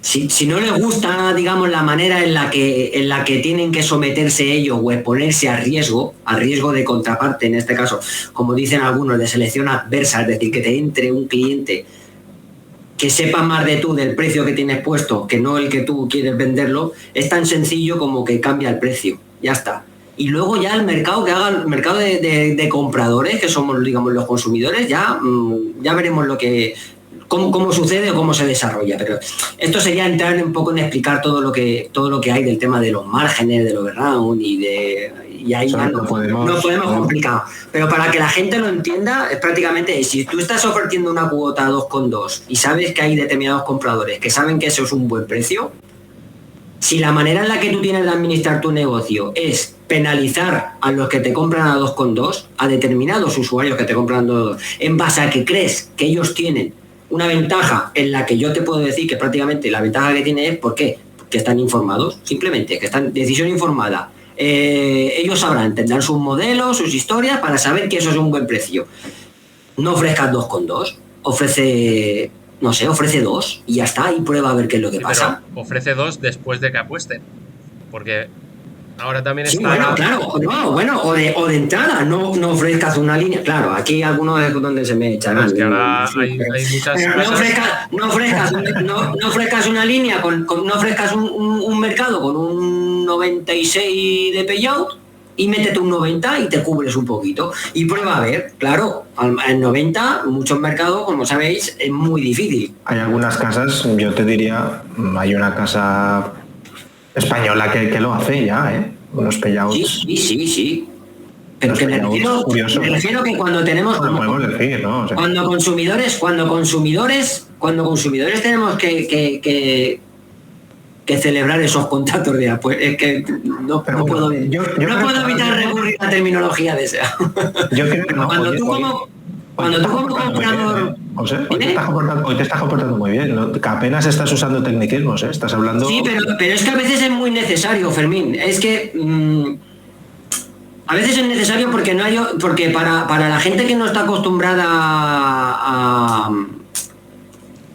si no les gusta, digamos, la manera en la que tienen que someterse ellos o exponerse a riesgo de contraparte, en este caso, como dicen algunos, de selección adversa, es decir, que te entre un cliente que sepa más de tú, del precio que tienes puesto, que no el que tú quieres venderlo, es tan sencillo como que cambia el precio, ya está. Y luego ya el mercado, que haga el mercado de compradores, que somos, digamos, los consumidores, ya veremos cómo sucede o cómo se desarrolla. Pero esto sería entrar un poco en explicar todo lo que hay del tema de los márgenes, del overround y ahí ya nos podemos complicar. Pero para que la gente lo entienda, es prácticamente, si tú estás ofreciendo una cuota 2,2 y sabes que hay determinados compradores que saben que eso es un buen precio, si la manera en la que tú tienes de administrar tu negocio es penalizar a los que te compran a 2,2, a determinados usuarios que te compran a 2,2, en base a que crees que ellos tienen una ventaja en la que yo te puedo decir que prácticamente la ventaja que tiene es ¿por qué? Que están informados, simplemente, que están decisión informada. Ellos sabrán, tendrán sus modelos, sus historias para saber que eso es un buen precio. No ofrezcas 2,2, ofrece 2 y ya está, y prueba a ver qué es lo que pasa. Pero ofrece 2 después de que apuesten, porque ahora también está... Sí, bueno, claro, o de entrada, no ofrezcas una línea. Claro, aquí algunos es donde se me echan. Es que ahora hay muchas cosas. No ofrezcas una línea, no ofrezcas un mercado con un 96 de payout y métete un 90 y te cubres un poquito. Y prueba a ver, claro, en 90, muchos mercados, como sabéis, es muy difícil. Hay algunas casas, yo te diría, hay una casa española que lo hace ya, unos payouts. Sí. Pero que me refiero que cuando tenemos... No lo podemos decir, ¿no? O sea, cuando consumidores tenemos que celebrar esos contratos de pues es que no puedo evitar recurrir a la terminología de esa. Yo creo que no. Cuando tú como comprador... Hoy te estás comportando muy bien, ¿no? Que apenas estás usando tecnicismos, estás hablando... Sí, pero es que a veces es muy necesario, Fermín. Es que a veces es necesario porque para la gente que no está acostumbrada a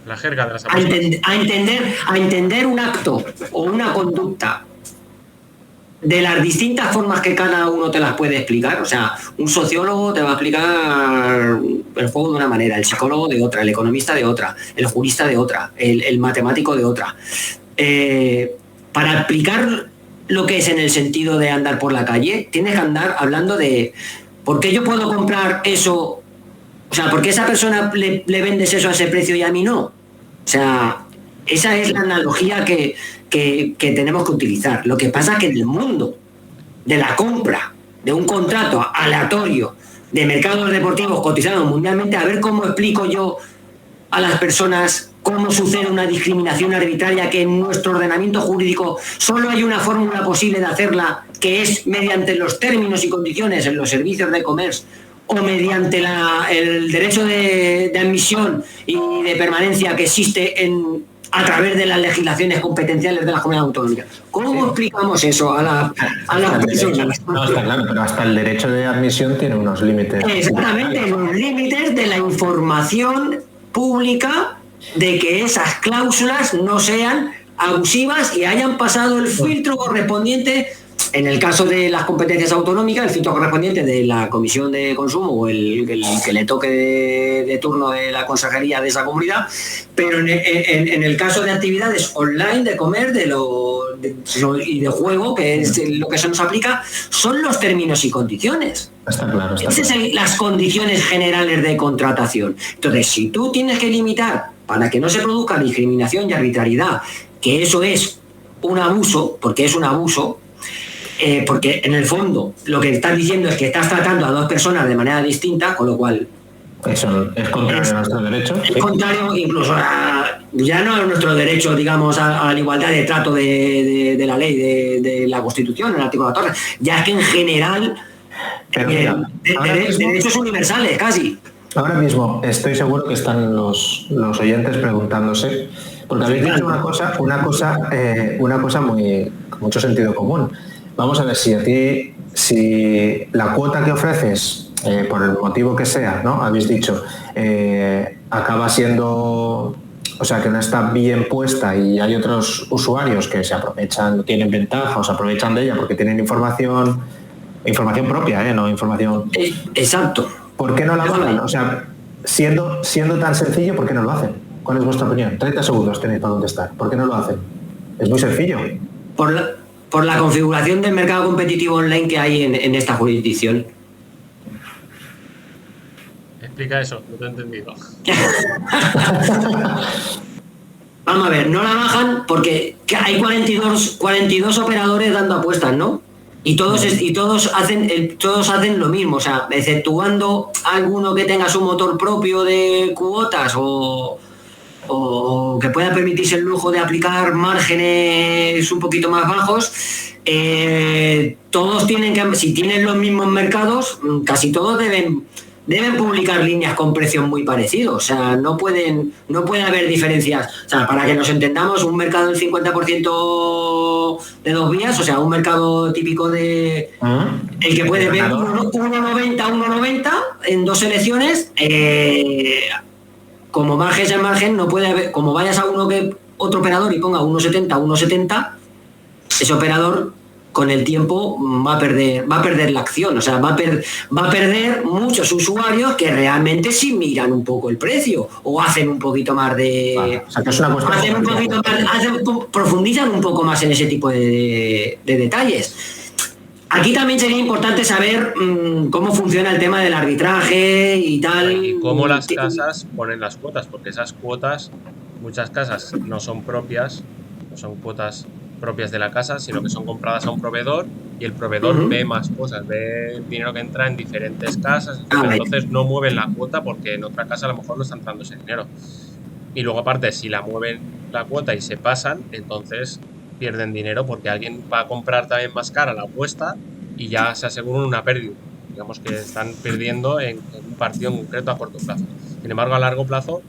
la jerga de las apuestas, a entender un acto o una conducta de las distintas formas que cada uno te las puede explicar. O sea, un sociólogo te va a explicar el juego de una manera, el psicólogo de otra, el economista de otra, el jurista de otra, el matemático de otra. Para explicar lo que es en el sentido de andar por la calle, tienes que andar hablando de por qué yo puedo comprar eso, o sea, por qué esa persona le vendes eso a ese precio y a mí no. O sea, esa es la analogía que tenemos que utilizar. Lo que pasa es que en el mundo de la compra de un contrato aleatorio de mercados deportivos cotizados mundialmente, a ver cómo explico yo a las personas cómo sucede una discriminación arbitraria, que en nuestro ordenamiento jurídico solo hay una fórmula posible de hacerla, que es mediante los términos y condiciones en los servicios de comercio o mediante el derecho de admisión y de permanencia que existe a través de las legislaciones competenciales de las comunidades autonómicas. ¿Cómo explicamos eso a las personas? No, está claro, pero hasta el derecho de admisión tiene unos límites. Exactamente, los límites de la información pública, de que esas cláusulas no sean abusivas y hayan pasado el filtro correspondiente. En el caso de las competencias autonómicas, el filtro correspondiente de la Comisión de Consumo o el que le toque de turno de la consejería de esa comunidad, pero en el caso de actividades online, de comer y de juego, que es lo que se nos aplica, son los términos y condiciones. Está claro. Esas son las condiciones generales de contratación. Entonces, si tú tienes que limitar para que no se produzca discriminación y arbitrariedad, que eso es un abuso, porque es un abuso, porque en el fondo lo que estás diciendo es que estás tratando a dos personas de manera distinta, con lo cual eso es contrario a nuestro derecho. Es contrario incluso ya no a nuestro derecho, digamos, a la igualdad de trato de la ley, de la Constitución, el artículo 14. Ya es que en general derechos universales, casi. Ahora mismo estoy seguro que están los oyentes preguntándose, porque habéis dicho una cosa muy con mucho sentido común. Vamos a ver si la cuota que ofreces, por el motivo que sea, ¿no? Habéis dicho, acaba siendo, o sea, que no está bien puesta y hay otros usuarios que se aprovechan, tienen ventaja o se aprovechan de ella porque tienen información propia, no información... Exacto. ¿Por qué no la avalan? O sea, siendo tan sencillo, ¿por qué no lo hacen? ¿Cuál es vuestra opinión? 30 segundos tenéis para contestar. ¿Por qué no lo hacen? Es muy sencillo. Por la configuración del mercado competitivo online que hay en esta jurisdicción. Explica eso, no te he entendido. Vamos a ver, no la bajan porque hay 42 operadores dando apuestas, ¿no? Y todos hacen lo mismo, o sea, exceptuando alguno que tenga su motor propio de cuotas o que pueda permitirse el lujo de aplicar márgenes un poquito más bajos, todos tienen que, si tienen los mismos mercados, casi todos deben publicar líneas con precios muy parecidos, o sea, no puede haber diferencias. O sea, para que nos entendamos, un mercado del 50% de 2 vías, o sea, un mercado típico de el que puede ver 1,90 en 2 selecciones, como margen en margen, no puede haber, como vayas a otro operador y ponga 1,70, ese operador con el tiempo va a perder la acción, o sea, va a perder muchos usuarios que realmente sí miran un poco el precio o hacen un poquito más de... Vale. O sea, que es una cuestión profundizan un poco más en ese tipo de detalles. Aquí también sería importante saber cómo funciona el tema del arbitraje y tal. Y cómo las casas ponen las cuotas, porque esas cuotas, muchas casas no son propias, no son cuotas propias de la casa, sino que son compradas a un proveedor y el proveedor ve más cosas, ve el dinero que entra en diferentes casas, entonces no mueven la cuota porque en otra casa a lo mejor no está entrando ese dinero. Y luego aparte, si la mueven la cuota y se pasan, entonces pierden dinero porque alguien va a comprar también más cara la apuesta y ya se aseguran una pérdida. Digamos que están perdiendo en un partido en concreto a corto plazo. Sin embargo, a largo plazo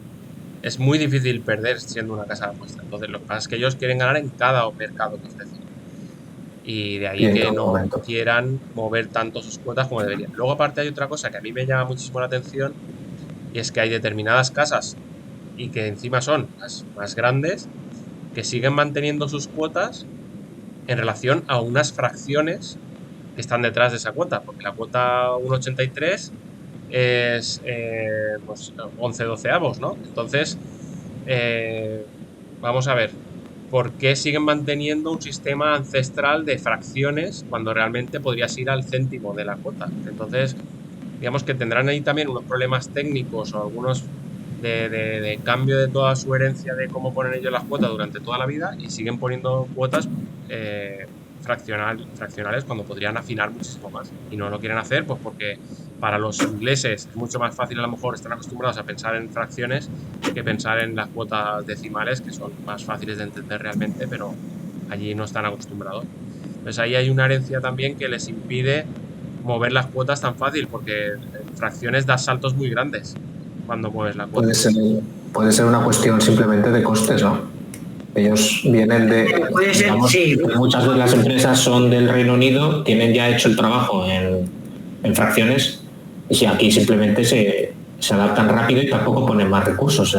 es muy difícil perder siendo una casa de apuesta. Entonces, lo que pasa es que ellos quieren ganar en cada mercado que ofrecen. Y de ahí que no quieran mover tanto sus cuotas como deberían. Luego, aparte, hay otra cosa que a mí me llama muchísimo la atención y es que hay determinadas casas y que encima son las más grandes que siguen manteniendo sus cuotas en relación a unas fracciones que están detrás de esa cuota, porque la cuota 1,83 es pues 11/12, ¿no? Entonces, vamos a ver, ¿por qué siguen manteniendo un sistema ancestral de fracciones cuando realmente podrías ir al céntimo de la cuota? Entonces, digamos que tendrán ahí también unos problemas técnicos o algunos de cambio de toda su herencia de cómo ponen ellos las cuotas durante toda la vida y siguen poniendo cuotas fraccionales cuando podrían afinar muchísimo más y no lo quieren hacer pues porque para los ingleses es mucho más fácil, a lo mejor están acostumbrados a pensar en fracciones que pensar en las cuotas decimales, que son más fáciles de entender realmente, pero allí no están acostumbrados. Entonces ahí hay una herencia también que les impide mover las cuotas tan fácil, porque en fracciones das saltos muy grandes cuando mueves la cuota. Puede ser una cuestión simplemente de costes, ¿no? Ellos vienen de... Puede ser, digamos, sí. Muchas de las empresas son del Reino Unido, tienen ya hecho el trabajo en fracciones, y si aquí simplemente se adaptan rápido y tampoco ponen más recursos.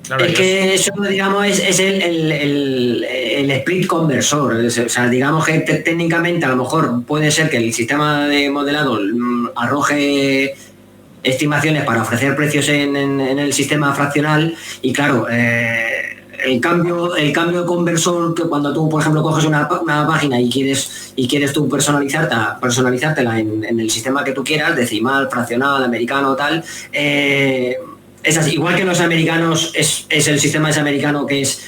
Claro, es que eso, digamos, es el split conversor. O sea, digamos que técnicamente a lo mejor puede ser que el sistema de modelado arroje estimaciones para ofrecer precios en el sistema fraccional y claro, el cambio de conversor, que cuando tú, por ejemplo, coges una página y quieres tú personalizártela en el sistema que tú quieras, decimal, fraccional, americano, tal, es así. Igual que los americanos, es el sistema ese americano que es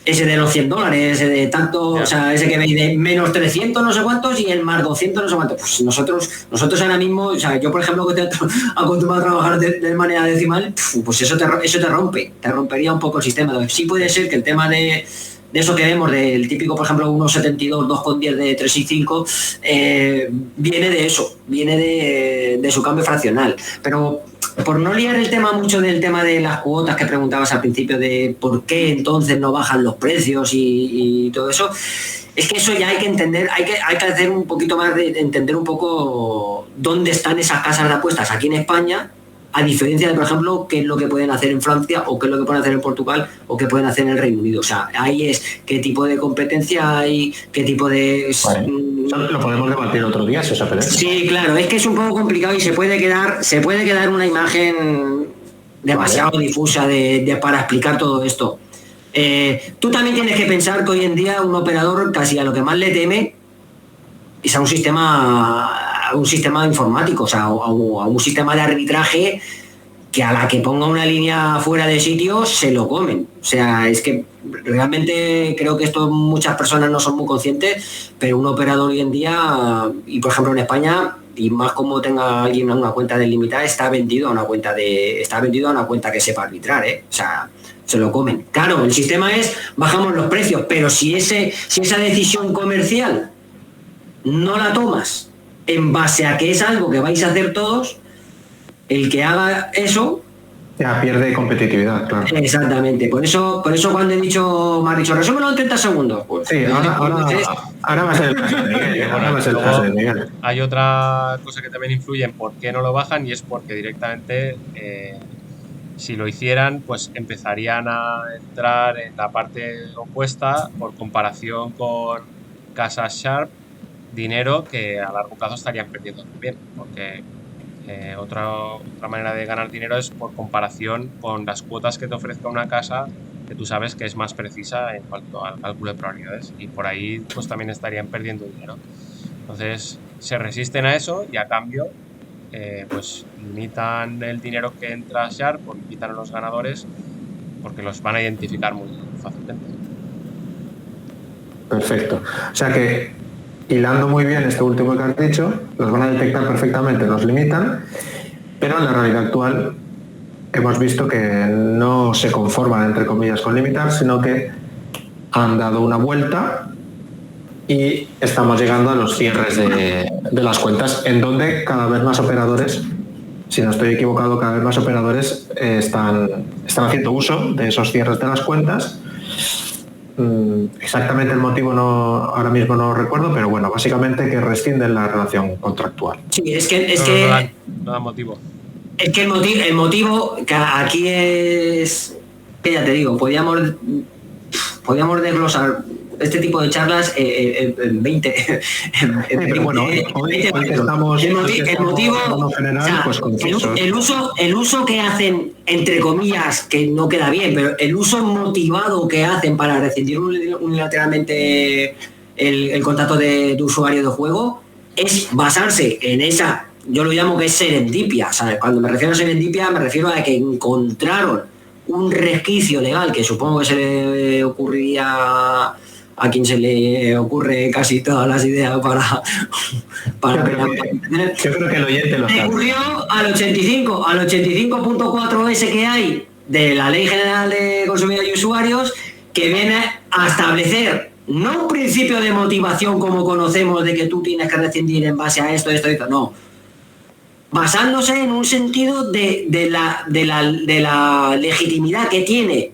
ese de los $100, ese de tanto, o sea, ese que veis de menos 300 no sé cuántos y el más 200 no sé cuántos. Pues nosotros ahora mismo, o sea, yo por ejemplo que te acostumbrado a trabajar de manera decimal, pues eso te rompería un poco el sistema. Entonces, sí puede ser que el tema de eso que vemos, del típico, por ejemplo, 1,72, 2,10 de 365, viene de eso, viene de su cambio fraccional. Pero por no liar el tema mucho del tema de las cuotas que preguntabas al principio, de por qué entonces no bajan los precios y todo eso, es que eso ya hay que entender, hay que hacer un poquito más de entender un poco dónde están esas casas de apuestas aquí en España, a diferencia de, por ejemplo, qué es lo que pueden hacer en Francia o qué es lo que pueden hacer en Portugal o qué pueden hacer en el Reino Unido. O sea, ahí es qué tipo de competencia hay, qué tipo de... Vale. Lo podemos debatir otro día, si os apetece. Sí, claro, es que es un poco complicado y se puede quedar una imagen demasiado difusa para explicar todo esto. Tú también tienes que pensar que hoy en día un operador casi a lo que más le teme es a un sistema informático, o sea, a un sistema de arbitraje que a la que ponga una línea fuera de sitio se lo comen. O sea, es que realmente creo que esto muchas personas no son muy conscientes, pero un operador hoy en día, y por ejemplo en España, y más como tenga alguien una cuenta delimitada, está vendido a una cuenta que sepa arbitrar, o sea, se lo comen. Claro, el sistema es bajamos los precios, pero si esa decisión comercial no la tomas en base a que es algo que vais a hacer todos, el que haga eso ya pierde competitividad, claro. Exactamente, por eso cuando me has dicho resúmelo en 30 segundos. Pues, sí, ahora va a ser el caso de Miguel. Hay otra cosa que también influye en por qué no lo bajan, y es porque directamente si lo hicieran, pues empezarían a entrar en la parte opuesta por comparación con casas Sharp, dinero que a largo plazo estarían perdiendo también, porque otra manera de ganar dinero es por comparación con las cuotas que te ofrezca una casa que tú sabes que es más precisa en cuanto al cálculo de probabilidades, y por ahí pues también estarían perdiendo dinero. Entonces se resisten a eso y a cambio pues limitan el dinero que entra a Sharp, o limitan a los ganadores, porque los van a identificar muy fácilmente. Perfecto. O sea que, hilando muy bien este último que has dicho, los van a detectar perfectamente, los limitan, pero en la realidad actual hemos visto que no se conforman, entre comillas, con limitar, sino que han dado una vuelta y estamos llegando a los cierres de las cuentas, en donde cada vez más operadores, si no estoy equivocado, cada vez más operadores están haciendo uso de esos cierres de las cuentas. Exactamente el motivo ahora mismo no recuerdo, pero bueno, básicamente que rescinden la relación contractual. Sí, es que no da motivo. Es que el motivo que aquí es que ya te digo, podíamos desglosar este tipo de charlas en 20. Pero bueno, hoy estamos el motivo general, o sea, pues el uso que hacen, entre comillas, que no queda bien, pero el uso motivado que hacen para rescindir unilateralmente el contrato de usuario de juego es basarse en esa, yo lo llamo que es serendipia, ¿sabes? Cuando me refiero a serendipia me refiero a que encontraron un resquicio legal que supongo que se le ocurriría a quien se le ocurre casi todas las ideas para yo creo que el oyente lo sabe. Recurrió al 85.4S que hay de la Ley General de Consumidores y Usuarios, que viene a establecer no un principio de motivación como conocemos de que tú tienes que rescindir en base a esto, no, basándose en un sentido de la legitimidad que tiene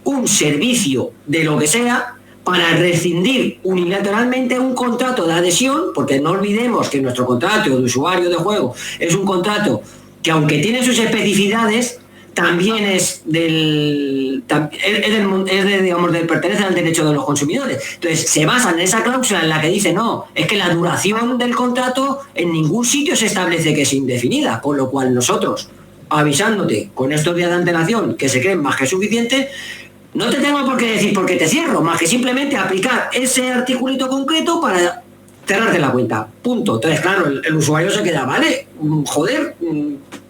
un servicio de lo que sea para rescindir unilateralmente un contrato de adhesión, porque no olvidemos que nuestro contrato de usuario de juego es un contrato que, aunque tiene sus especificidades, también pertenece al derecho de los consumidores. Entonces se basan en esa cláusula en la que dice no, es que la duración del contrato en ningún sitio se establece que es indefinida, con lo cual nosotros, avisándote con estos días de antelación que se creen más que suficientes, no te tengo por qué decir por qué te cierro, más que simplemente aplicar ese articulito concreto para cerrarte la cuenta. Punto. Entonces, claro, el usuario se queda, vale, joder,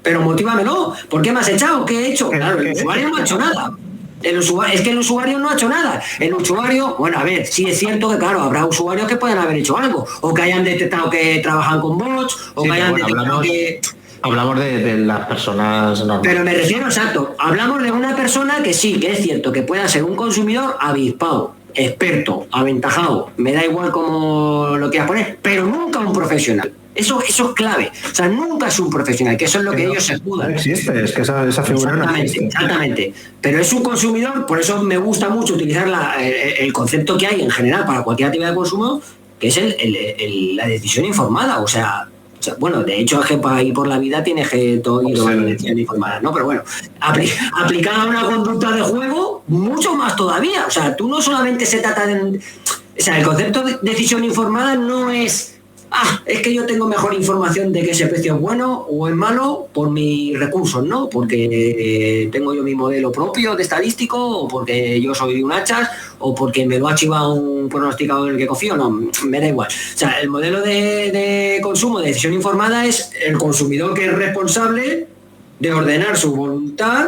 pero motívamelo. ¿Por qué me has echado? ¿Qué he hecho? Claro, el usuario no ha hecho nada. El usuario no ha hecho nada. El usuario, bueno, a ver, sí es cierto que, claro, habrá usuarios que pueden haber hecho algo, o que hayan detectado que trabajan con bots, o sí, que hayan detectado que... Hablamos de las personas normales. Pero me refiero, exacto, hablamos de una persona que sí, que es cierto, que pueda ser un consumidor avispado, experto, aventajado, me da igual cómo lo quieras poner, pero nunca un profesional. Eso es clave. O sea, nunca es un profesional, que eso es lo que ellos se escudan. No existe, es que esa figura no existe. Exactamente. Pero es un consumidor, por eso me gusta mucho utilizar el concepto que hay en general para cualquier actividad de consumo, que es la decisión informada. O sea, bueno, de hecho es que para ir por la vida tienes que ir tomando decisiones informadas, ¿no? Pero bueno, aplicada a una conducta de juego, mucho más todavía. O sea, tú no solamente se trata de... O sea, el concepto de decisión informada no es... es que yo tengo mejor información de que ese precio es bueno o es malo por mis recursos, ¿no? Porque tengo yo mi modelo propio de estadístico, o porque yo soy un hachas, o porque me lo ha chivado un pronosticador en el que confío. No, me da igual. O sea, el modelo de consumo de decisión informada es el consumidor que es responsable de ordenar su voluntad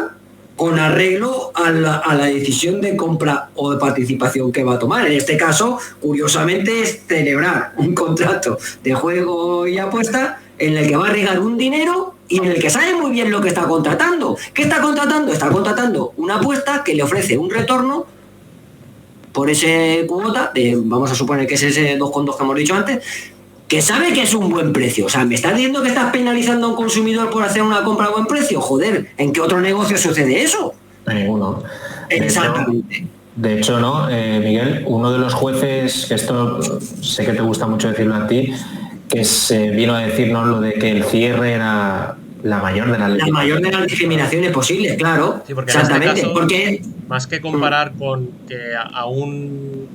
con arreglo a la decisión de compra o de participación que va a tomar. En este caso, curiosamente, es celebrar un contrato de juego y apuesta en el que va a arriesgar un dinero y en el que sabe muy bien lo que está contratando. ¿Qué está contratando? Está contratando una apuesta que le ofrece un retorno por ese cuota, vamos a suponer que es ese 2,2 que hemos dicho antes, que sabe que es un buen precio. O sea, ¿me estás diciendo que estás penalizando a un consumidor por hacer una compra a buen precio? Joder, ¿en qué otro negocio sucede eso? En ninguno. Exactamente. De hecho, ¿no? Miguel, uno de los jueces, esto sé que te gusta mucho decirlo a ti, que vino a decirnos lo de que el cierre era la mayor de las discriminaciones posibles, claro. Sí, porque exactamente. En este caso, porque más que comparar con que a un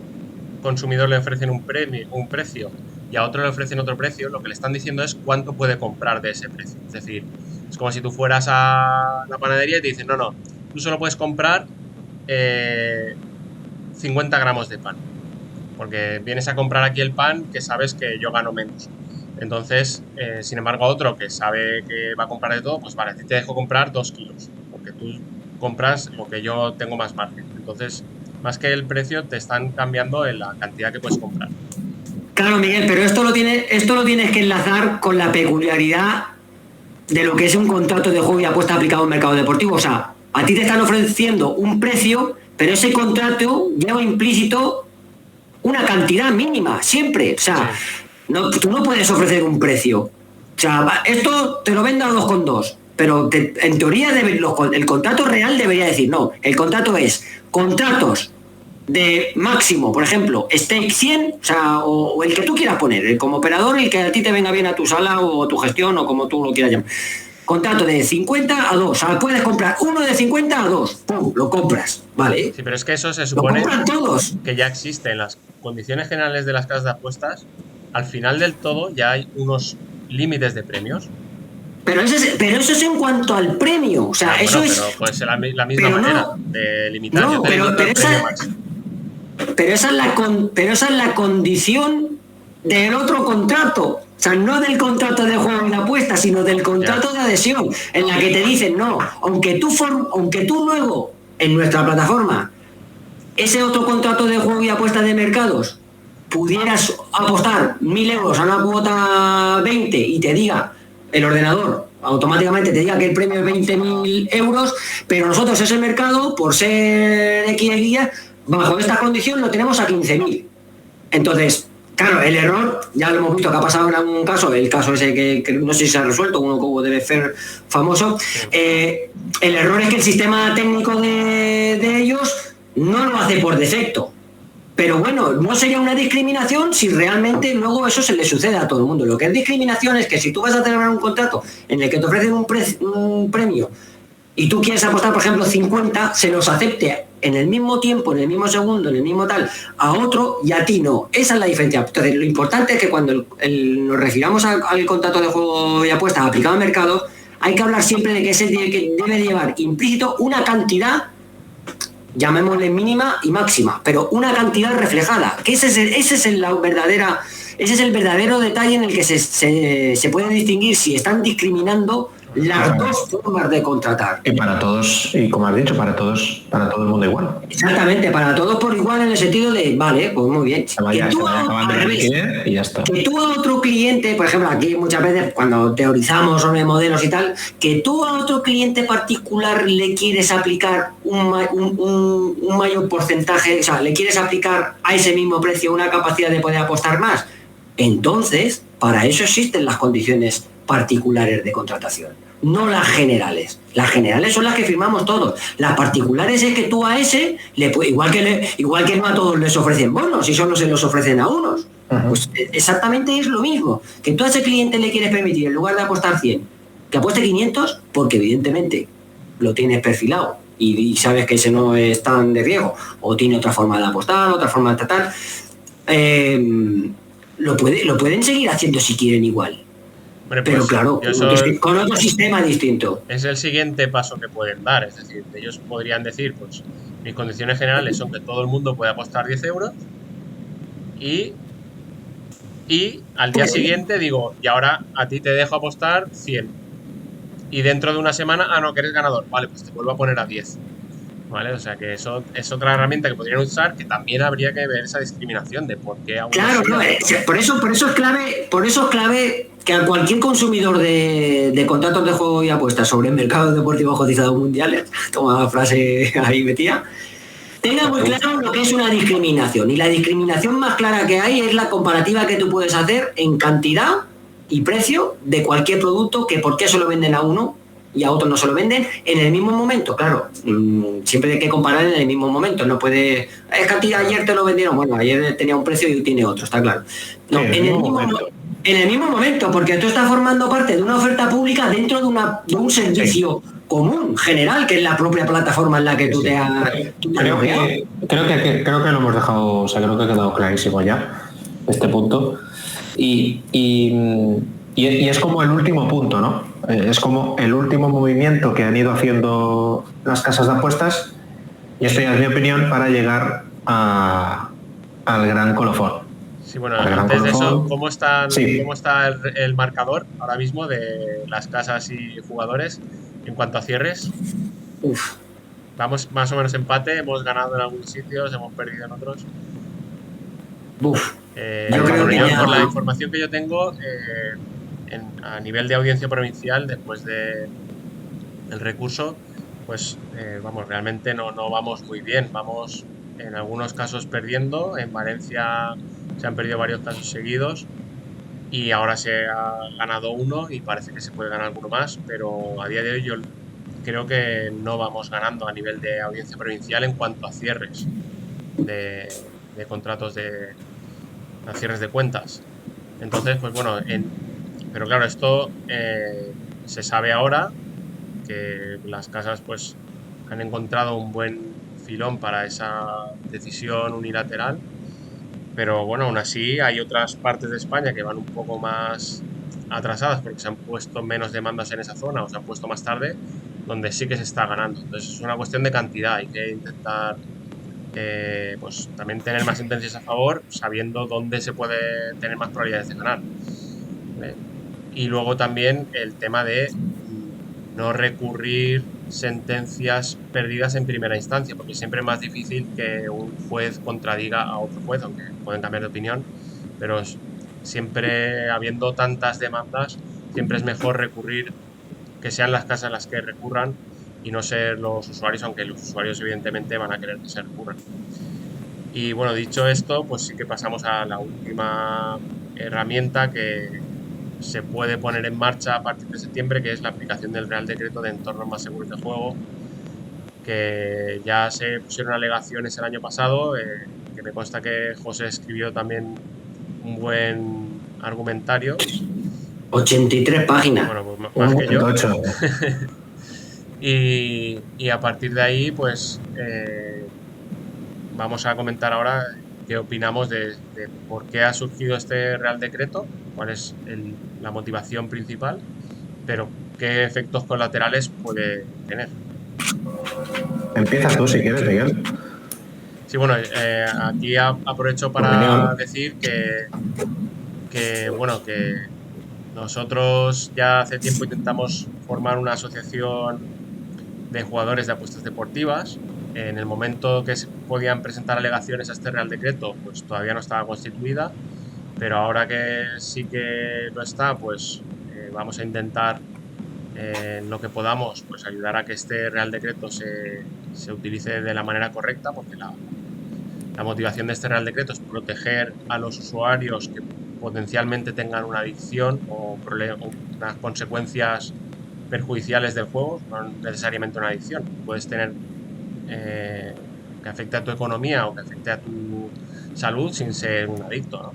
consumidor le ofrecen un precio y a otro le ofrecen otro precio, lo que le están diciendo es cuánto puede comprar de ese precio. Es decir, es como si tú fueras a la panadería y te dicen, no, tú solo puedes comprar 50 gramos de pan, porque vienes a comprar aquí el pan que sabes que yo gano menos. Entonces, sin embargo, otro que sabe que va a comprar de todo, pues vale, a ti te dejo comprar 2 kilos, porque tú compras lo que yo tengo más margen. Entonces, más que el precio, te están cambiando en la cantidad que puedes comprar. Claro, Miguel, pero esto lo tienes que enlazar con la peculiaridad de lo que es un contrato de juego y apuesta aplicado en mercado deportivo. O sea, a ti te están ofreciendo un precio, pero ese contrato lleva implícito una cantidad mínima, siempre. O sea, tú no puedes ofrecer un precio. O sea, esto te lo vendo a 2,2, pero en teoría el contrato real debería decir, no, el contrato es contratos de máximo, por ejemplo, stake 100, o sea, o el que tú quieras poner, como operador, el que a ti te venga bien a tu sala o tu gestión o como tú lo quieras llamar. Contrato de 50 a 2, o sea, puedes comprar uno de 50 a 2, ¡pum!, lo compras, ¿vale? Sí, pero es que eso se supone todos. Que ya existe en las condiciones generales de las casas de apuestas. Al final del todo ya hay unos límites de premios. Pero eso es en cuanto al premio, o sea, eso es... Pero puede ser la misma manera de limitar. No, pero esa es la condición del otro contrato. O sea, no del contrato de juego y de apuesta, sino del contrato de adhesión, en la que te dicen, no, aunque tú luego, en nuestra plataforma, ese otro contrato de juego y apuesta de mercados, pudieras apostar 1.000 euros a una cuota 20 y te diga, el ordenador automáticamente te diga que el premio es 20.000 euros, pero nosotros ese mercado, por ser X guía, bajo esta condición lo tenemos a 15.000. Entonces, claro, el error, ya lo hemos visto que ha pasado en algún caso, el caso ese que no sé si se ha resuelto, uno como debe ser famoso, el error es que el sistema técnico de ellos no lo hace por defecto. Pero bueno, no sería una discriminación si realmente luego eso se le sucede a todo el mundo. Lo que es discriminación es que si tú vas a celebrar un contrato en el que te ofrecen un premio y tú quieres apostar, por ejemplo, 50, se los acepte en el mismo tiempo, en el mismo segundo, en el mismo tal, a otro y a ti no. Esa es la diferencia. Entonces, lo importante es que cuando nos refiramos al contrato de juego y apuestas aplicado al mercado, hay que hablar siempre de que debe llevar implícito una cantidad, llamémosle mínima y máxima, pero una cantidad reflejada, que ese es el verdadero detalle en el que se puede distinguir si están discriminando las dos formas de contratar. Y para todos, y como has dicho, para todo el mundo igual. Exactamente, para todos por igual, en el sentido de, vale, pues muy bien. Que tú a otro cliente, por ejemplo, aquí muchas veces cuando teorizamos sobre modelos y tal, que tú a otro cliente particular le quieres aplicar un mayor porcentaje, o sea, le quieres aplicar a ese mismo precio una capacidad de poder apostar más, entonces, para eso existen las condiciones particulares de contratación, no las generales. Las generales son las que firmamos todos. Las particulares es que tú a ese, igual que no a todos les ofrecen bonos y solo se los ofrecen a unos. Uh-huh. Pues exactamente es lo mismo. Que tú a ese cliente le quieres permitir, en lugar de apostar 100, que apueste 500, porque evidentemente lo tienes perfilado y sabes que ese no es tan de riesgo, o tiene otra forma de apostar, otra forma de tratar. Lo pueden seguir haciendo si quieren igual. Hombre, pues, pero claro, con otro sistema distinto. Es el siguiente paso que pueden dar. Es decir, ellos podrían decir, pues, mis condiciones generales son que todo el mundo puede apostar 10 euros y al día siguiente digo, y ahora a ti te dejo apostar 100. y dentro de una semana, no, que eres ganador, vale, pues te vuelvo a poner a 10. ¿Vale? O sea que eso es otra herramienta que podrían usar, que también habría que ver esa discriminación de por qué a uno Claro, sí, no, a otro no. por eso es clave que a cualquier consumidor de contratos de juego y apuestas sobre el mercado deportivo cotizado mundiales, toma frase ahí metida, tenga muy claro lo que es una discriminación. Y la discriminación más clara que hay es la comparativa que tú puedes hacer en cantidad y precio de cualquier producto, que por qué se lo venden a uno y a otros no se lo venden en el mismo momento. Claro, siempre hay que comparar en el mismo momento. No puede, es que ayer te lo vendieron, bueno, ayer tenía un precio y hoy tiene otro, está claro. No, Sí, en el mismo momento, porque tú estás formando parte de una oferta pública dentro de un servicio común, general, que es la propia plataforma en la que tú te has... Creo que lo hemos dejado, o sea, creo que ha quedado clarísimo ya este punto. Y es como el último punto, ¿no? Es como el último movimiento que han ido haciendo las casas de apuestas, y esto ya es mi opinión, para llegar al gran colofón. Sí, bueno, antes de eso, ¿cómo está el marcador ahora mismo de las casas y jugadores en cuanto a cierres? Uf. Vamos más o menos empate, hemos ganado en algunos sitios, hemos perdido en otros. Uf. Yo creo que por la información que yo tengo, a nivel de audiencia provincial, después del recurso, pues vamos, realmente no vamos muy bien. Vamos en algunos casos perdiendo. En Valencia se han perdido varios casos seguidos y ahora se ha ganado uno y parece que se puede ganar alguno más, pero a día de hoy yo creo que no vamos ganando a nivel de audiencia provincial en cuanto a cierres de contratos a cierres de cuentas. Entonces, pues bueno, pero claro, esto se sabe ahora que las casas pues han encontrado un buen filón para esa decisión unilateral, pero bueno, aún así hay otras partes de España que van un poco más atrasadas porque se han puesto menos demandas en esa zona o se han puesto más tarde, donde sí que se está ganando. Entonces es una cuestión de cantidad, hay que intentar pues también tener más sentencias a favor, sabiendo dónde se puede tener más probabilidades de ganar. Y luego también el tema de no recurrir sentencias perdidas en primera instancia, porque siempre es más difícil que un juez contradiga a otro juez, aunque pueden cambiar de opinión, pero siempre habiendo tantas demandas, siempre es mejor recurrir, que sean las casas las que recurran y no ser los usuarios, aunque los usuarios evidentemente van a querer que se recurran. Y bueno, dicho esto, pues sí que pasamos a la última herramienta que se puede poner en marcha a partir de septiembre, que es la aplicación del Real Decreto de Entornos Más Seguros de Juego, que ya se pusieron alegaciones el año pasado, que me consta que José escribió también un buen argumentario. 83 páginas. Bueno, pues más que yo. Y a partir de ahí, pues vamos a comentar ahora qué opinamos de por qué ha surgido este Real Decreto, cuál es la motivación principal, pero qué efectos colaterales puede tener. Empieza tú si quieres, Miguel. Sí, bueno, aquí aprovecho para decir que bueno, que nosotros ya hace tiempo intentamos formar una asociación de jugadores de apuestas deportivas. En el momento que se podían presentar alegaciones a este Real Decreto, pues todavía no estaba constituida, pero ahora que sí que lo está, pues vamos a intentar en lo que podamos, pues ayudar a que este Real Decreto se utilice de la manera correcta, porque la motivación de este Real Decreto es proteger a los usuarios que potencialmente tengan una adicción o unas consecuencias perjudiciales del juego, no necesariamente una adicción. Puedes tener que afecte a tu economía o que afecte a tu salud sin ser un adicto, ¿no?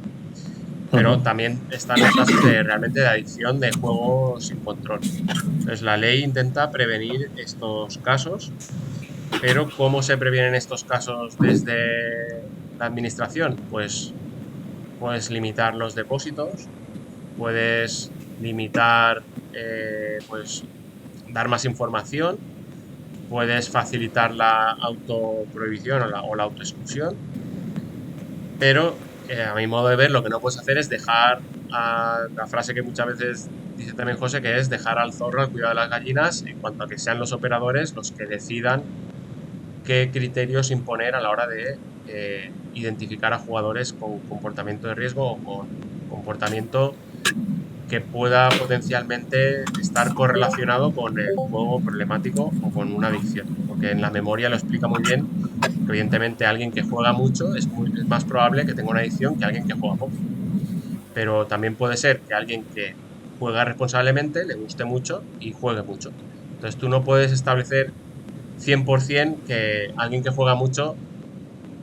Pero también están los casos realmente de adicción de juego sin control. Entonces la ley intenta prevenir estos casos, pero ¿cómo se previenen estos casos desde la administración? Pues puedes limitar los depósitos, puedes limitar, pues dar más información, puedes facilitar la autoprohibición o la autoexclusión, pero a mi modo de ver lo que no puedes hacer es dejar a la frase que muchas veces dice también José que es dejar al zorro al cuidado de las gallinas en cuanto a que sean los operadores los que decidan qué criterios imponer a la hora de identificar a jugadores con comportamiento de riesgo o con comportamiento que pueda potencialmente estar correlacionado con el juego problemático o con una adicción. Porque en la memoria lo explica muy bien que evidentemente alguien que juega mucho es más probable que tenga una adicción que alguien que juega poco. Pero también puede ser que alguien que juega responsablemente le guste mucho y juegue mucho. Entonces tú no puedes establecer 100% que alguien que juega mucho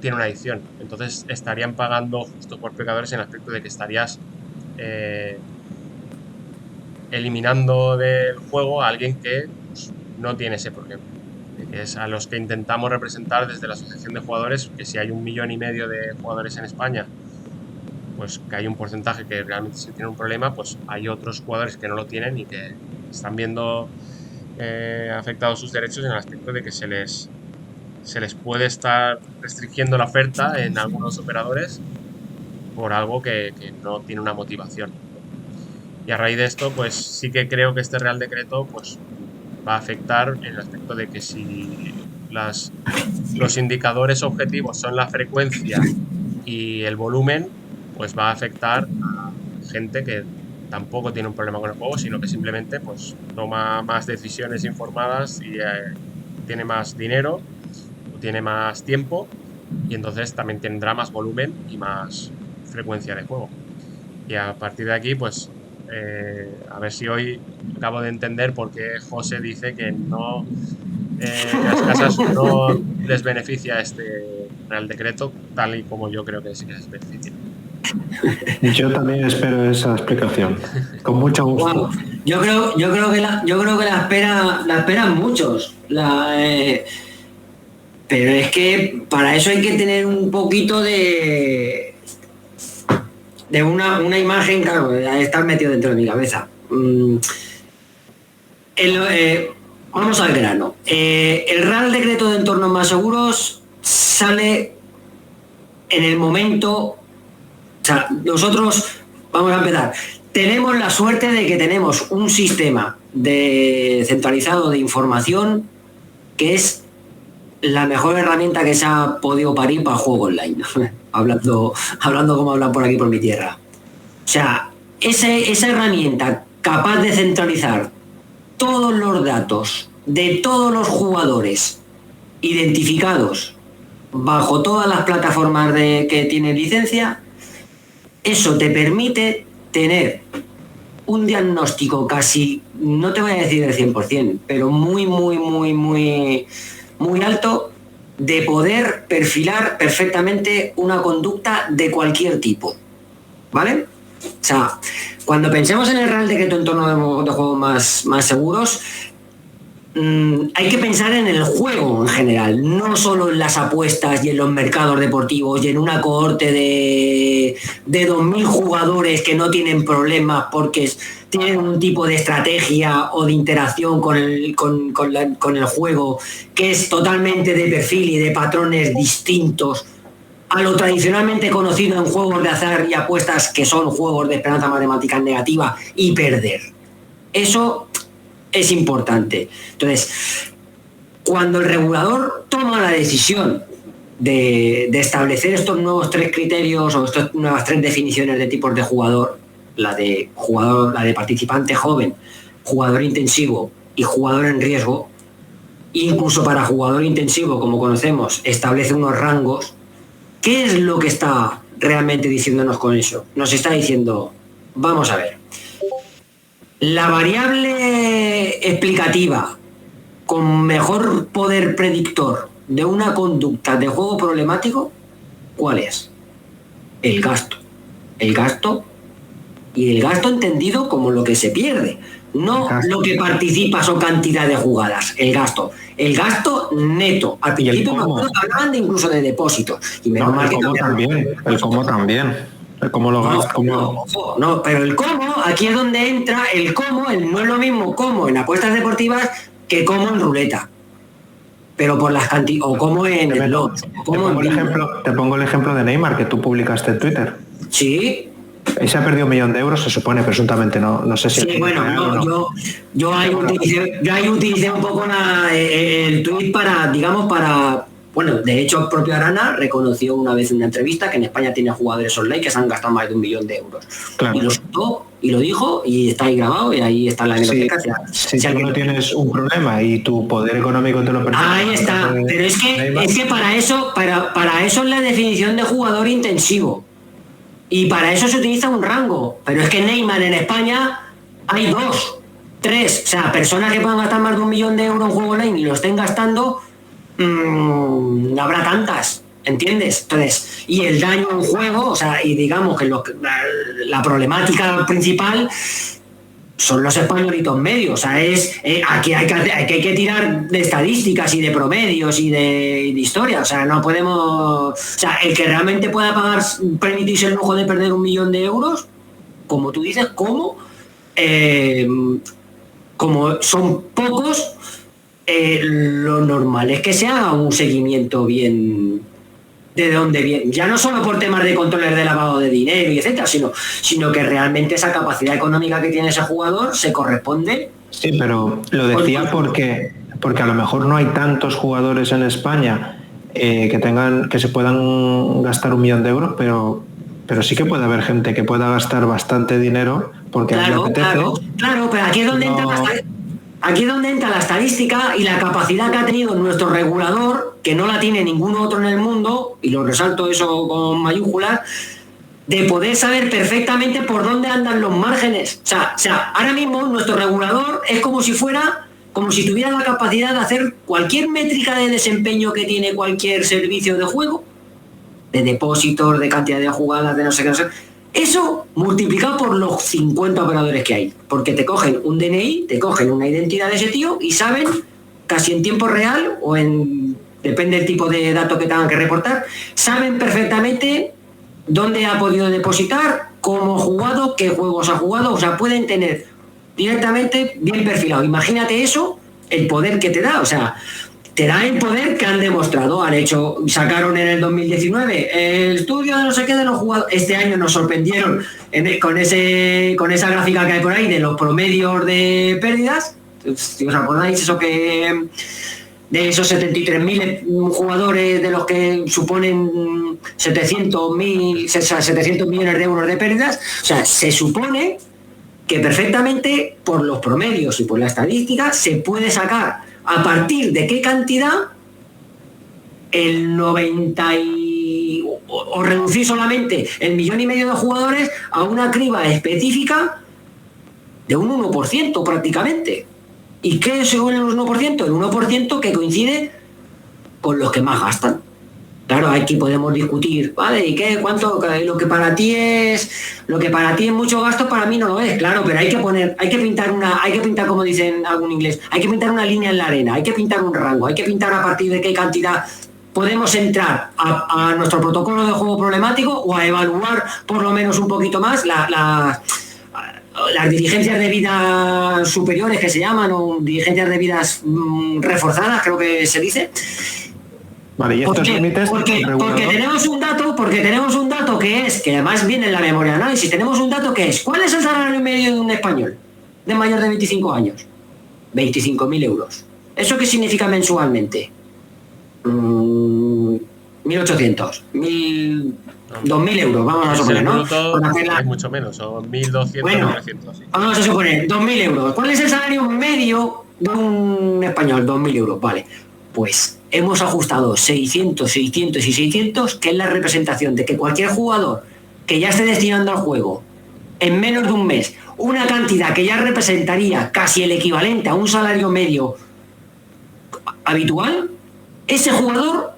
tiene una adicción. Entonces estarían pagando justo por pecadores en el aspecto de que estarías eliminando del juego a alguien que pues, no tiene ese problema. Que es a los que intentamos representar desde la asociación de jugadores, que si hay 1,5 millones de jugadores en España, pues que hay un porcentaje que realmente sí tiene un problema, pues hay otros jugadores que no lo tienen y que están viendo afectados sus derechos en el aspecto de que se les puede estar restringiendo la oferta en algunos operadores por algo que no tiene una motivación. Y a raíz de esto, pues sí que creo que este Real Decreto pues va a afectar en el aspecto de que si los indicadores objetivos son la frecuencia y el volumen, pues va a afectar a gente que tampoco tiene un problema con el juego, sino que simplemente pues toma más decisiones informadas y tiene más dinero o tiene más tiempo y entonces también tendrá más volumen y más frecuencia de juego. Y a partir de aquí, pues a ver si hoy acabo de entender por qué José dice que no las casas no les beneficia este Real Decreto, tal y como yo creo que sí que les beneficia. Yo también espero esa explicación, con mucho gusto. Wow. Yo creo que la esperan muchos. Pero es que para eso hay que tener un poquito de una imagen, claro, estar metido dentro de mi cabeza. Vamos al grano. El Real Decreto de entornos más seguros sale en el momento. O sea, nosotros, vamos a empezar. Tenemos la suerte de que tenemos un sistema centralizado de información que es la mejor herramienta que se ha podido parir para juego online. hablando como hablan por aquí por mi tierra. O sea, esa herramienta capaz de centralizar todos los datos de todos los jugadores identificados bajo todas las plataformas que tienen licencia, eso te permite tener un diagnóstico casi, no te voy a decir del 100%, pero muy, muy, muy, muy, muy alto de poder perfilar perfectamente una conducta de cualquier tipo, ¿vale? O sea, cuando pensemos en el Real Decreto en torno de juegos más seguros, hay que pensar en el juego en general, no solo en las apuestas y en los mercados deportivos y en una cohorte de 2.000 jugadores que no tienen problemas porque tienen un tipo de estrategia o de interacción con el juego que es totalmente de perfil y de patrones distintos a lo tradicionalmente conocido en juegos de azar y apuestas que son juegos de esperanza matemática negativa y perder. Eso es importante. Entonces, cuando el regulador toma la decisión de establecer estos nuevos 3 criterios o estas nuevas 3 definiciones de tipos de jugador, la de participante joven, jugador intensivo y jugador en riesgo, incluso para jugador intensivo, como conocemos, establece unos rangos. ¿Qué es lo que está realmente diciéndonos con eso? Nos está diciendo, vamos a ver, la variable explicativa con mejor poder predictor de una conducta de juego problemático, ¿cuál es? El gasto. El gasto, y el gasto entendido como lo que se pierde, no lo que participas o cantidad de jugadas, el gasto. El gasto neto. Al principio me acuerdo que hablaban de incluso de depósitos. Y el cómo también. El cómo también. El cómo lo gastas. No, pero el cómo, aquí es donde entra el cómo, no es lo mismo como en apuestas deportivas que como en ruleta. Pero por las cantidades, o como en el lot. Te pongo el ejemplo de Neymar que tú publicaste en Twitter. Sí. Y se ha perdido 1 millón de euros, se supone, presuntamente, no sé si... Sí, bueno, yo ahí utilicé un poco el tuit para... Bueno, de hecho, el propio Arana reconoció una vez en una entrevista que en España tiene jugadores online que se han gastado más de 1 millón de euros. Claro. Y lo soltó y lo dijo y está ahí grabado y ahí está la biblioteca. Si tú no tienes un problema y tu poder económico te lo permite... Ahí está, pero es que para eso es la definición de jugador intensivo. Y para eso se utiliza un rango. Pero es que Neymar en España hay 2, 3. O sea, personas que puedan gastar más de 1 millón de euros en juego online y lo estén gastando... no habrá tantas, ¿entiendes? Entonces, y el daño en juego, o sea, y digamos que la problemática principal son los españolitos medios, o sea, aquí hay que tirar de estadísticas y de promedios y de historia, o sea, no podemos, o sea, el que realmente pueda permitirse el lujo de perder 1 millón de euros, como tú dices, como son pocos. Lo normal es que se haga un seguimiento bien de dónde viene, ya no solo por temas de controles de lavado de dinero y etcétera, sino que realmente esa capacidad económica que tiene ese jugador se corresponde. Sí, pero lo decía porque a lo mejor no hay tantos jugadores en España que se puedan gastar 1 millón de euros, pero sí que puede haber gente que pueda gastar bastante dinero porque claro, le apetece. Claro, pero aquí es donde entra la estadística y la capacidad que ha tenido nuestro regulador, que no la tiene ningún otro en el mundo, y lo resalto eso con mayúsculas, de poder saber perfectamente por dónde andan los márgenes. O sea, ahora mismo nuestro regulador es como si tuviera la capacidad de hacer cualquier métrica de desempeño que tiene cualquier servicio de juego, de depósitos, de cantidad de jugadas, de no sé qué, no sé. Eso multiplicado por los 50 operadores que hay, porque te cogen un DNI, te cogen una identidad de ese tío y saben casi en tiempo real o depende del tipo de dato que tengan que reportar, saben perfectamente dónde ha podido depositar, cómo ha jugado, qué juegos ha jugado, o sea, pueden tener directamente bien perfilado. Imagínate eso, el poder que te da, o sea, te da el poder que han demostrado, sacaron en el 2019 el estudio de no sé qué de los jugadores, este año nos sorprendieron con esa gráfica que hay por ahí de los promedios de pérdidas, si os acordáis eso que de esos 73.000 jugadores de los que suponen 700 millones de euros de pérdidas, o sea, se supone que perfectamente por los promedios y por la estadística se puede sacar a partir de qué cantidad el 90 o reducir solamente el 1,5 millones de jugadores a una criba específica de un 1% prácticamente. ¿Y qué es el 1%? El 1% que coincide con los que más gastan. Claro, aquí podemos discutir, ¿vale? ¿Y qué? ¿Cuánto? Lo que para ti es mucho gasto, para mí no lo es, claro, pero hay que pintar como dicen algún inglés, hay que pintar una línea en la arena, hay que pintar un rango, hay que pintar a partir de qué cantidad podemos entrar a nuestro protocolo de juego problemático o a evaluar por lo menos un poquito más las diligencias de vida superiores que se llaman, o diligencias de vidas reforzadas, creo que se dice. Vale, y estos límites porque tenemos un dato que es, que además viene en la memoria de análisis, tenemos un dato que es, ¿cuál es el salario medio de un español de mayor de 25 años? 25.000 euros. ¿Eso qué significa mensualmente? 1.800, 2.000 euros, vamos a suponer, ¿no? Es mucho menos, son 1.200, bueno, 900. Sí. Vamos a suponer, 2.000 euros. ¿Cuál es el salario medio de un español? 2.000 euros, vale. Pues hemos ajustado 600, 600 y 600, que es la representación de que cualquier jugador que ya esté destinando al juego en menos de un mes una cantidad que ya representaría casi el equivalente a un salario medio habitual, ese jugador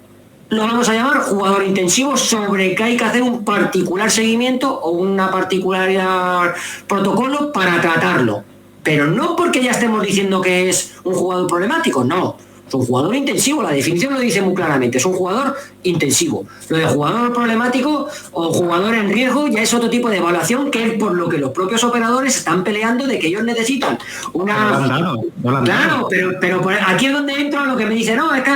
lo vamos a llamar jugador intensivo, sobre que hay que hacer un particular seguimiento o una particular protocolo para tratarlo. Pero no porque ya estemos diciendo que es un jugador problemático, no. Es un jugador intensivo, la definición lo dice muy claramente, es un jugador intensivo. Lo de jugador problemático o jugador en riesgo ya es otro tipo de evaluación, que es por lo que los propios operadores están peleando de que ellos necesitan una... Claro, pero aquí es donde entra lo que me dice, no, es que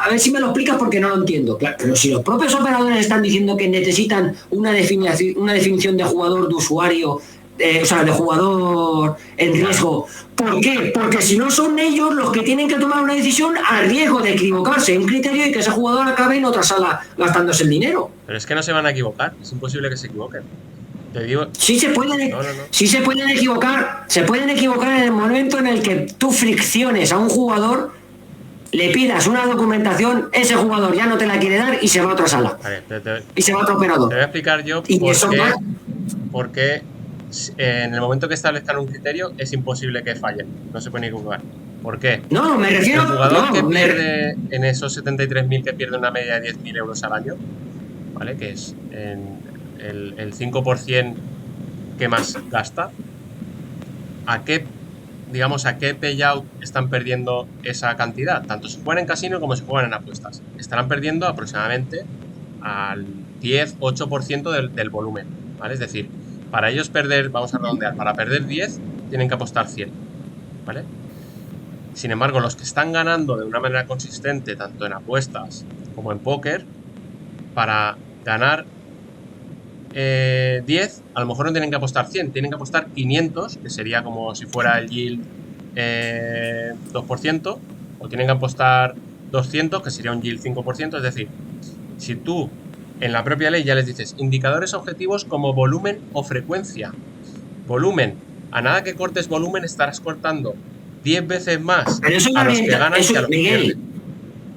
a ver si me lo explicas porque no lo entiendo. Claro, pero si los propios operadores están diciendo que necesitan una definición de jugador, de usuario, o sea, de jugador en riesgo. ¿Por qué? Porque si no son ellos los que tienen que tomar una decisión a riesgo de equivocarse en criterio y que ese jugador acabe en otra sala gastándose el dinero. Pero es que no se van a equivocar, es imposible que se equivoquen. Te digo... Sí se pueden, sí se pueden equivocar en el momento en el que tú fricciones a un jugador, le pidas una documentación, ese jugador ya no te la quiere dar y se va a otra sala. Vale, y se va a otro operador. Te voy a explicar yo por qué en el momento que establezcan un criterio es imposible que fallen, no se pueden equivocar. ¿Por qué? No, me refiero... El jugador que pierde en esos 73.000, que pierde una media de 10.000 euros al año, ¿vale? Que es el 5% que más gasta, ¿a qué payout están perdiendo esa cantidad? Tanto si juegan en casino como si juegan en apuestas. Estarán perdiendo aproximadamente al 10-8% del volumen, ¿vale? Es decir, para ellos perder, vamos a redondear, para perder 10 tienen que apostar 100, ¿vale? Sin embargo, los que están ganando de una manera consistente, tanto en apuestas como en póker, para ganar 10, a lo mejor no tienen que apostar 100, tienen que apostar 500, que sería como si fuera el yield 2%, o tienen que apostar 200, que sería un yield 5%, es decir, si tú en la propia ley ya les dices indicadores objetivos como volumen o frecuencia. Volumen, a nada que cortes volumen estarás cortando 10 veces más a los que ganan que a los que pierden.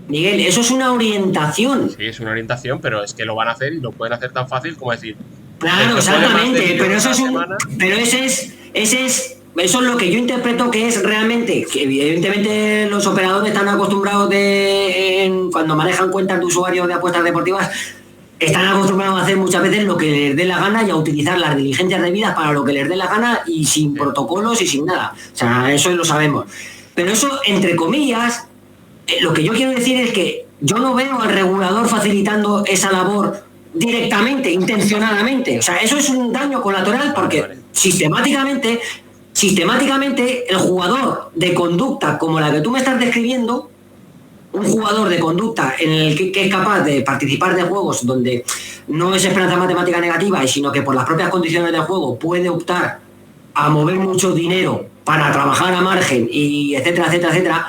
Miguel, eso es una orientación. Sí, es una orientación, pero es que lo van a hacer y lo pueden hacer tan fácil como decir... Claro, exactamente, pero eso es eso es lo que yo interpreto que es realmente, que evidentemente los operadores están acostumbrados cuando manejan cuentas de usuarios de apuestas deportivas, están acostumbrados a hacer muchas veces lo que les dé la gana y a utilizar las diligencias debidas para lo que les dé la gana y sin protocolos y sin nada. O sea, eso lo sabemos. Pero eso, entre comillas, lo que yo quiero decir es que yo no veo al regulador facilitando esa labor directamente, intencionadamente. O sea, eso es un daño colateral porque sistemáticamente el jugador de conducta como la que tú me estás describiendo, un jugador de conducta en el que es capaz de participar de juegos donde no es esperanza matemática negativa, sino que por las propias condiciones del juego puede optar a mover mucho dinero para trabajar a margen y etcétera, etcétera, etcétera,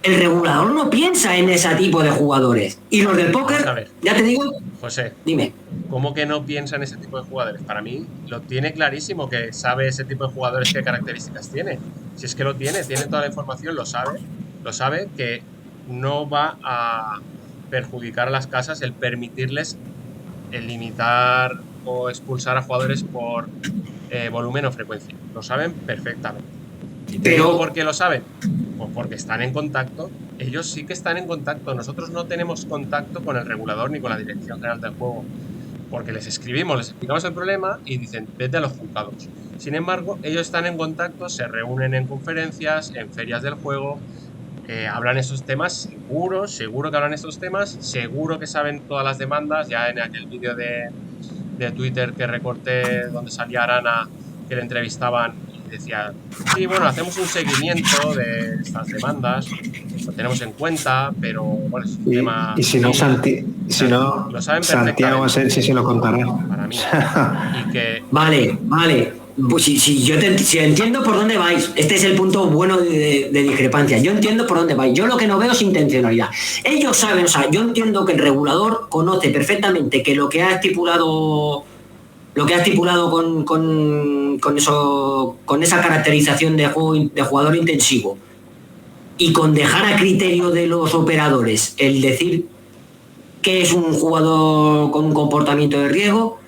el regulador no piensa en ese tipo de jugadores. Y los del póker, ya te digo... José, dime. ¿Cómo que no piensa en ese tipo de jugadores? Para mí lo tiene clarísimo, que sabe ese tipo de jugadores qué características tiene. Si es que lo tiene toda la información, lo sabe que no va a perjudicar a las casas el permitirles el limitar o expulsar a jugadores por volumen o frecuencia. Lo saben perfectamente. Pero ¿por qué lo saben? Pues porque están en contacto. Ellos sí que están en contacto. Nosotros no tenemos contacto con el regulador ni con la Dirección General del Juego, porque les escribimos, les explicamos el problema y dicen vete a los juzgados. Sin embargo, ellos están en contacto, se reúnen en conferencias, en ferias del juego, hablan esos temas, seguro que hablan esos temas, seguro que saben todas las demandas. Ya en aquel vídeo de Twitter que recorté donde salía Arana, que le entrevistaban y decía, sí, bueno, hacemos un seguimiento de estas demandas, lo tenemos en cuenta, pero bueno, es un tema... Y si no, lo saben Santiago a ser si lo contará. Para mí. Y que... Vale. Pues si yo entiendo por dónde vais. Este es el punto bueno de discrepancia. Yo entiendo por dónde vais. Yo lo que no veo es intencionalidad. Ellos saben, o sea, yo entiendo que el regulador conoce perfectamente que lo que ha estipulado con esa caracterización de jugador intensivo y con dejar a criterio de los operadores el decir que es un jugador con un comportamiento de riesgo,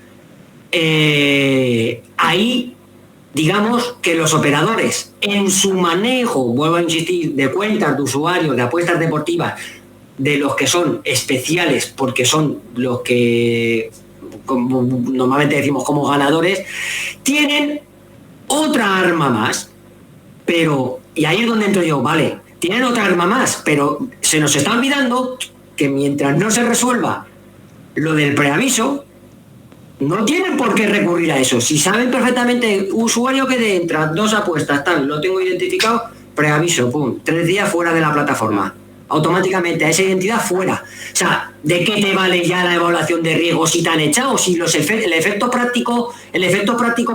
ahí digamos que los operadores en su manejo, vuelvo a insistir, de cuentas de usuarios, de apuestas deportivas, de los que son especiales porque son los que como normalmente decimos como ganadores, tienen otra arma más. Pero, y ahí es donde entro yo, vale, tienen otra arma más, pero se nos está olvidando que mientras no se resuelva lo del preaviso, no tienen por qué recurrir a eso. Si saben perfectamente, usuario que entra, 2 apuestas, tal, lo tengo identificado, preaviso, pum, 3 días fuera de la plataforma. automáticamente a esa identidad fuera. O sea, ¿de qué te vale ya la evaluación de riesgo si te han echado? Si el efecto práctico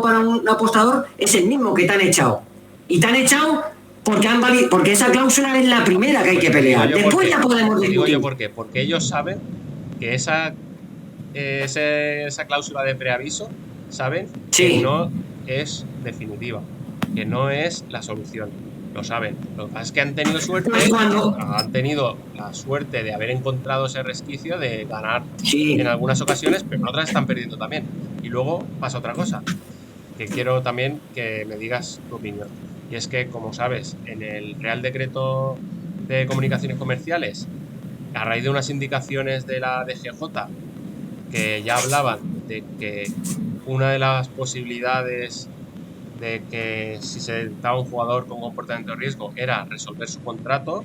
para un apostador es el mismo que te han echado. Y te han echado porque esa cláusula es la primera que hay que pelear. Después ya podemos discutir. Digo yo por qué. Porque ellos saben que esa cláusula de preaviso, saben que no es definitiva, que no es la solución. Lo saben. Lo que pasa es que han tenido suerte, han tenido la suerte de haber encontrado ese resquicio de ganar en algunas ocasiones, pero en otras están perdiendo también. Y luego pasa otra cosa, que quiero también que me digas tu opinión. Y es que, como sabes, en el Real Decreto de Comunicaciones Comerciales, a raíz de unas indicaciones de la DGJ, que ya hablaban de que una de las posibilidades de que si se daba un jugador con comportamiento de riesgo era resolver su contrato,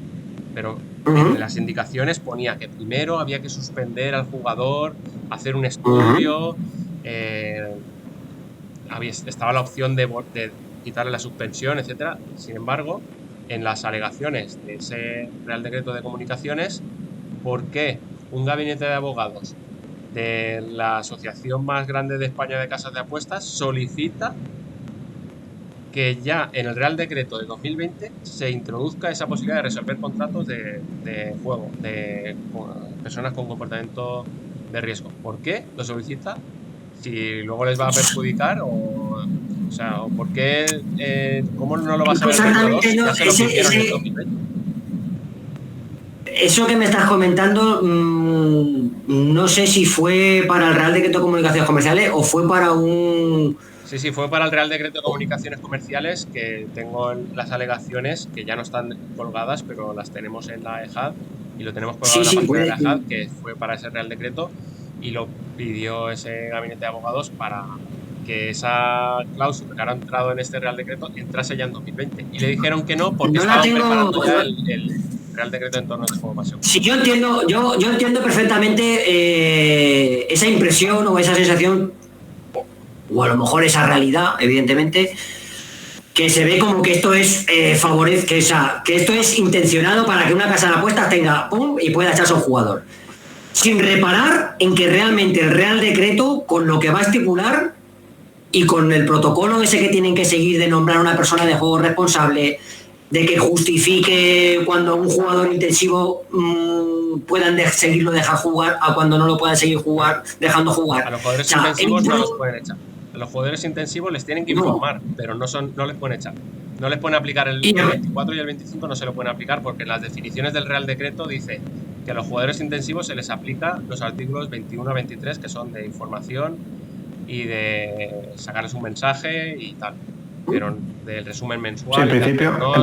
pero en las indicaciones ponía que primero había que suspender al jugador, hacer un estudio, estaba la opción de quitarle la suspensión, etcétera. Sin embargo, en las alegaciones de ese Real Decreto de Comunicaciones, ¿por qué un gabinete de abogados de la asociación más grande de España de casas de apuestas solicita que ya en el Real Decreto de 2020 se introduzca esa posibilidad de resolver contratos de juego de personas con comportamiento de riesgo? ¿Por qué lo solicita? Si luego les va a perjudicar o sea, ¿o por qué? ¿Cómo no lo va a saber el ya se lo pidieron en el 2020? Eso que me estás comentando, no sé si fue para el Real Decreto de Comunicaciones Comerciales o fue para un... Sí, fue para el Real Decreto de Comunicaciones Comerciales, que tengo las alegaciones que ya no están colgadas, pero las tenemos en la EJAD y lo tenemos colgado en la página de la EJAD, que fue para ese Real Decreto y lo pidió ese gabinete de abogados para que esa cláusula que ahora ha entrado en este Real Decreto entrase ya en 2020. Y le dijeron que no porque estaban preparando ya el Real Decreto en torno al juego pasión. Sí, yo entiendo perfectamente esa impresión o esa sensación, o a lo mejor esa realidad, evidentemente, que se ve como que esto es que esto es intencionado para que una casa de apuestas tenga pum y pueda echarse a un jugador, sin reparar en que realmente el Real Decreto, con lo que va a estipular y con el protocolo ese que tienen que seguir de nombrar a una persona de juego responsable, de que justifique cuando un jugador intensivo puedan seguirlo dejar jugar a cuando no lo puedan seguir dejando jugar. A los jugadores intensivos no los pueden echar. A los jugadores intensivos les tienen que informar, pero no les pueden echar. No les pueden aplicar el 24 y el 25, no se lo pueden aplicar porque en las definiciones del Real Decreto dice que a los jugadores intensivos se les aplica los artículos 21 a 23, que son de información y de sacarles un mensaje y tal, pero del resumen mensual. Sí, en principio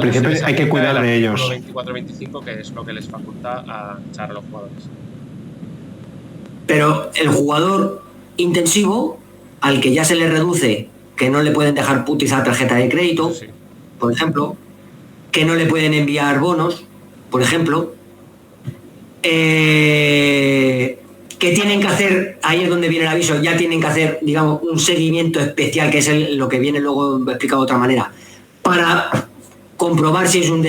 hay que cuidar de ellos. 24-25, que es lo que les faculta a echar a los jugadores. Pero el jugador intensivo, al que ya se le reduce que no le pueden dejar utilizar tarjeta de crédito, sí, por ejemplo, que no le pueden enviar bonos, por ejemplo, que tienen que hacer, ahí es donde viene el aviso, ya tienen que hacer, digamos, un seguimiento especial, que es lo que viene luego explicado de otra manera, para comprobar si es un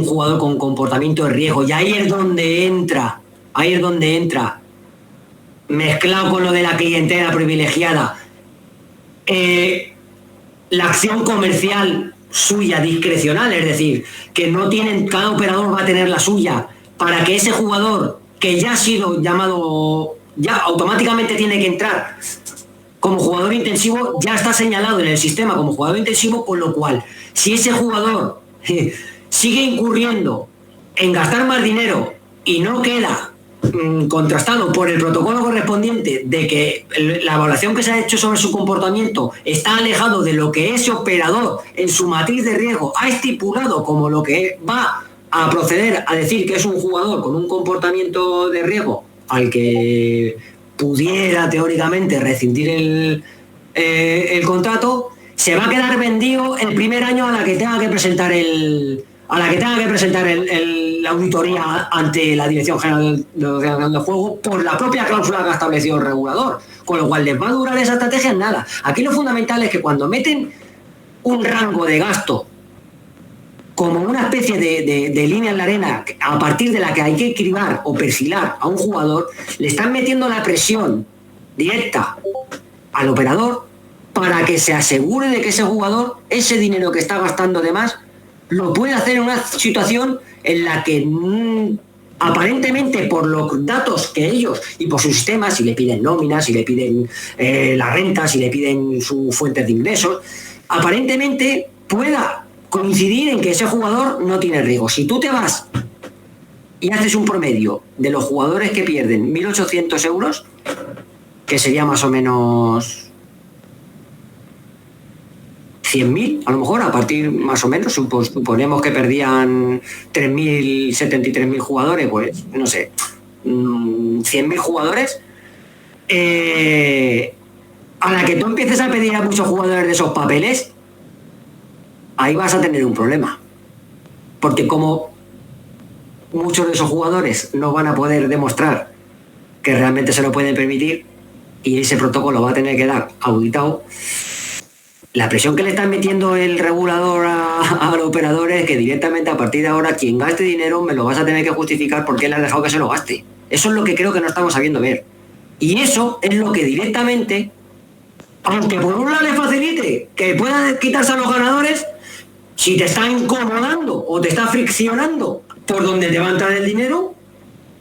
jugador con comportamiento de riesgo. Y ahí es donde entra, mezclado con lo de la clientela privilegiada, la acción comercial suya discrecional, es decir, que no tienen, cada operador va a tener la suya, para que ese jugador que ya ha sido llamado, ya automáticamente tiene que entrar como jugador intensivo, ya está señalado en el sistema como jugador intensivo, con lo cual, si ese jugador sigue incurriendo en gastar más dinero y no queda contrastado por el protocolo correspondiente de que la evaluación que se ha hecho sobre su comportamiento está alejado de lo que ese operador en su matriz de riesgo ha estipulado como lo que va a proceder a decir que es un jugador con un comportamiento de riesgo al que pudiera teóricamente rescindir el contrato, se va a quedar vendido el primer año a la que tenga que presentar la auditoría ante la Dirección General de Ordenación del Juego por la propia cláusula que ha establecido el regulador, con lo cual les va a durar esa estrategia en nada. Aquí lo fundamental es que cuando meten un rango de gasto como una especie de línea en la arena a partir de la que hay que cribar o perfilar a un jugador, le están metiendo la presión directa al operador para que se asegure de que ese jugador, ese dinero que está gastando de más, lo puede hacer en una situación en la que aparentemente por los datos que ellos y por su sistema, si le piden nóminas, si le piden la renta, si le piden sus fuentes de ingresos, aparentemente pueda coincidir en que ese jugador no tiene riesgo. Si tú te vas y haces un promedio de los jugadores que pierden 1.800 euros, que sería más o menos 100.000, a lo mejor, a partir más o menos, suponemos que perdían 73.000 jugadores, pues no sé, 100.000 jugadores, a la que tú empieces a pedir a muchos jugadores de esos papeles, ahí vas a tener un problema, porque como muchos de esos jugadores no van a poder demostrar que realmente se lo pueden permitir y ese protocolo va a tener que dar auditado, la presión que le están metiendo el regulador a los operadores es que directamente a partir de ahora quien gaste dinero me lo vas a tener que justificar porque le has dejado que se lo gaste. Eso es lo que creo que no estamos sabiendo ver. Y eso es lo que directamente, aunque por un lado le facilite que pueda quitarse a los ganadores, si te está incomodando o te está friccionando por donde te va a entrar el dinero,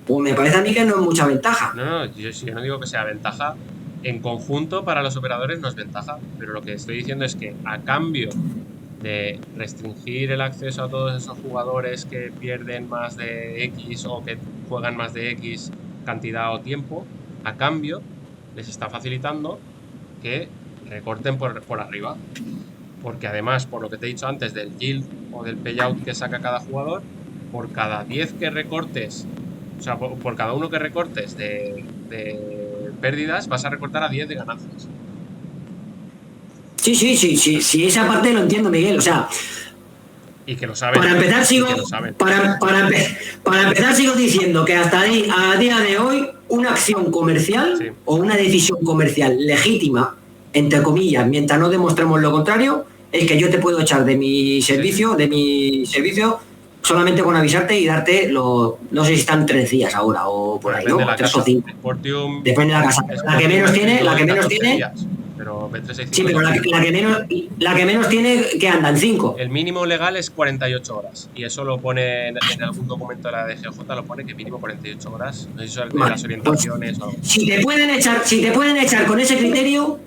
pues me parece a mí que no es mucha ventaja. No, yo no digo que sea ventaja. En conjunto para los operadores no es ventaja, pero lo que estoy diciendo es que a cambio de restringir el acceso a todos esos jugadores que pierden más de X o que juegan más de X cantidad o tiempo, a cambio les está facilitando que recorten por arriba. Porque además, por lo que te he dicho antes del yield o del payout que saca cada jugador, por cada 10 que recortes, o sea, por cada uno que recortes de pérdidas, vas a recortar a 10 de ganancias. Sí, esa parte lo entiendo, Miguel, o sea... Y que lo saben. Para empezar sigo diciendo que hasta ahí, a día de hoy, una acción comercial o una decisión comercial legítima, entre comillas, mientras no demostremos lo contrario, es que yo te puedo echar de mi servicio, solamente con avisarte y darte no sé si están 3 días ahora o por ahí, ¿no? 3 o 5. Depende de la casa. La que menos tiene. Pero B365. Sí, pero la que menos tiene, que andan 5. El mínimo legal es 48 horas. Y eso lo pone en algún documento de la DGJ, lo pone que mínimo 48 horas. No sé si eso es de las orientaciones o algo. Si te pueden echar con ese criterio,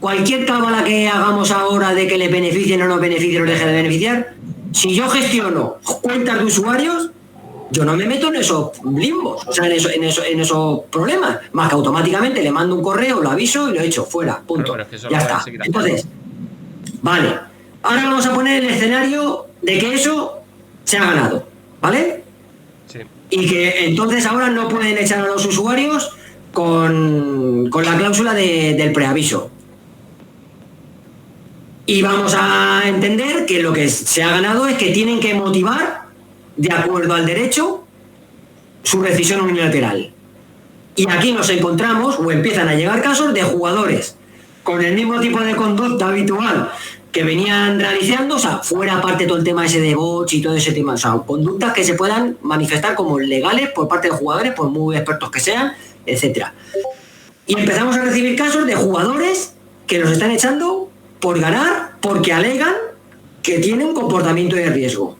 cualquier cábala que hagamos ahora de que le beneficien o no beneficien o deje de beneficiar, si yo gestiono cuentas de usuarios, yo no me meto en esos limbos, o sea, en esos problemas, más que automáticamente le mando un correo, lo aviso y lo echo fuera, punto. Pero es que ya está. Entonces, vale, ahora vamos a poner el escenario de que eso se ha ganado, ¿vale? Sí. Y que entonces ahora no pueden echar a los usuarios con la cláusula del preaviso. Y vamos a entender que lo que se ha ganado es que tienen que motivar, de acuerdo al derecho, su rescisión unilateral. Y aquí nos encontramos, o empiezan a llegar casos de jugadores con el mismo tipo de conducta habitual que venían realizando, o sea, fuera aparte todo el tema ese de bots y todo ese tema, o sea, conductas que se puedan manifestar como legales por parte de jugadores, por muy expertos que sean, etcétera. Y empezamos a recibir casos de jugadores que nos están echando por ganar, porque alegan que tienen comportamiento de riesgo.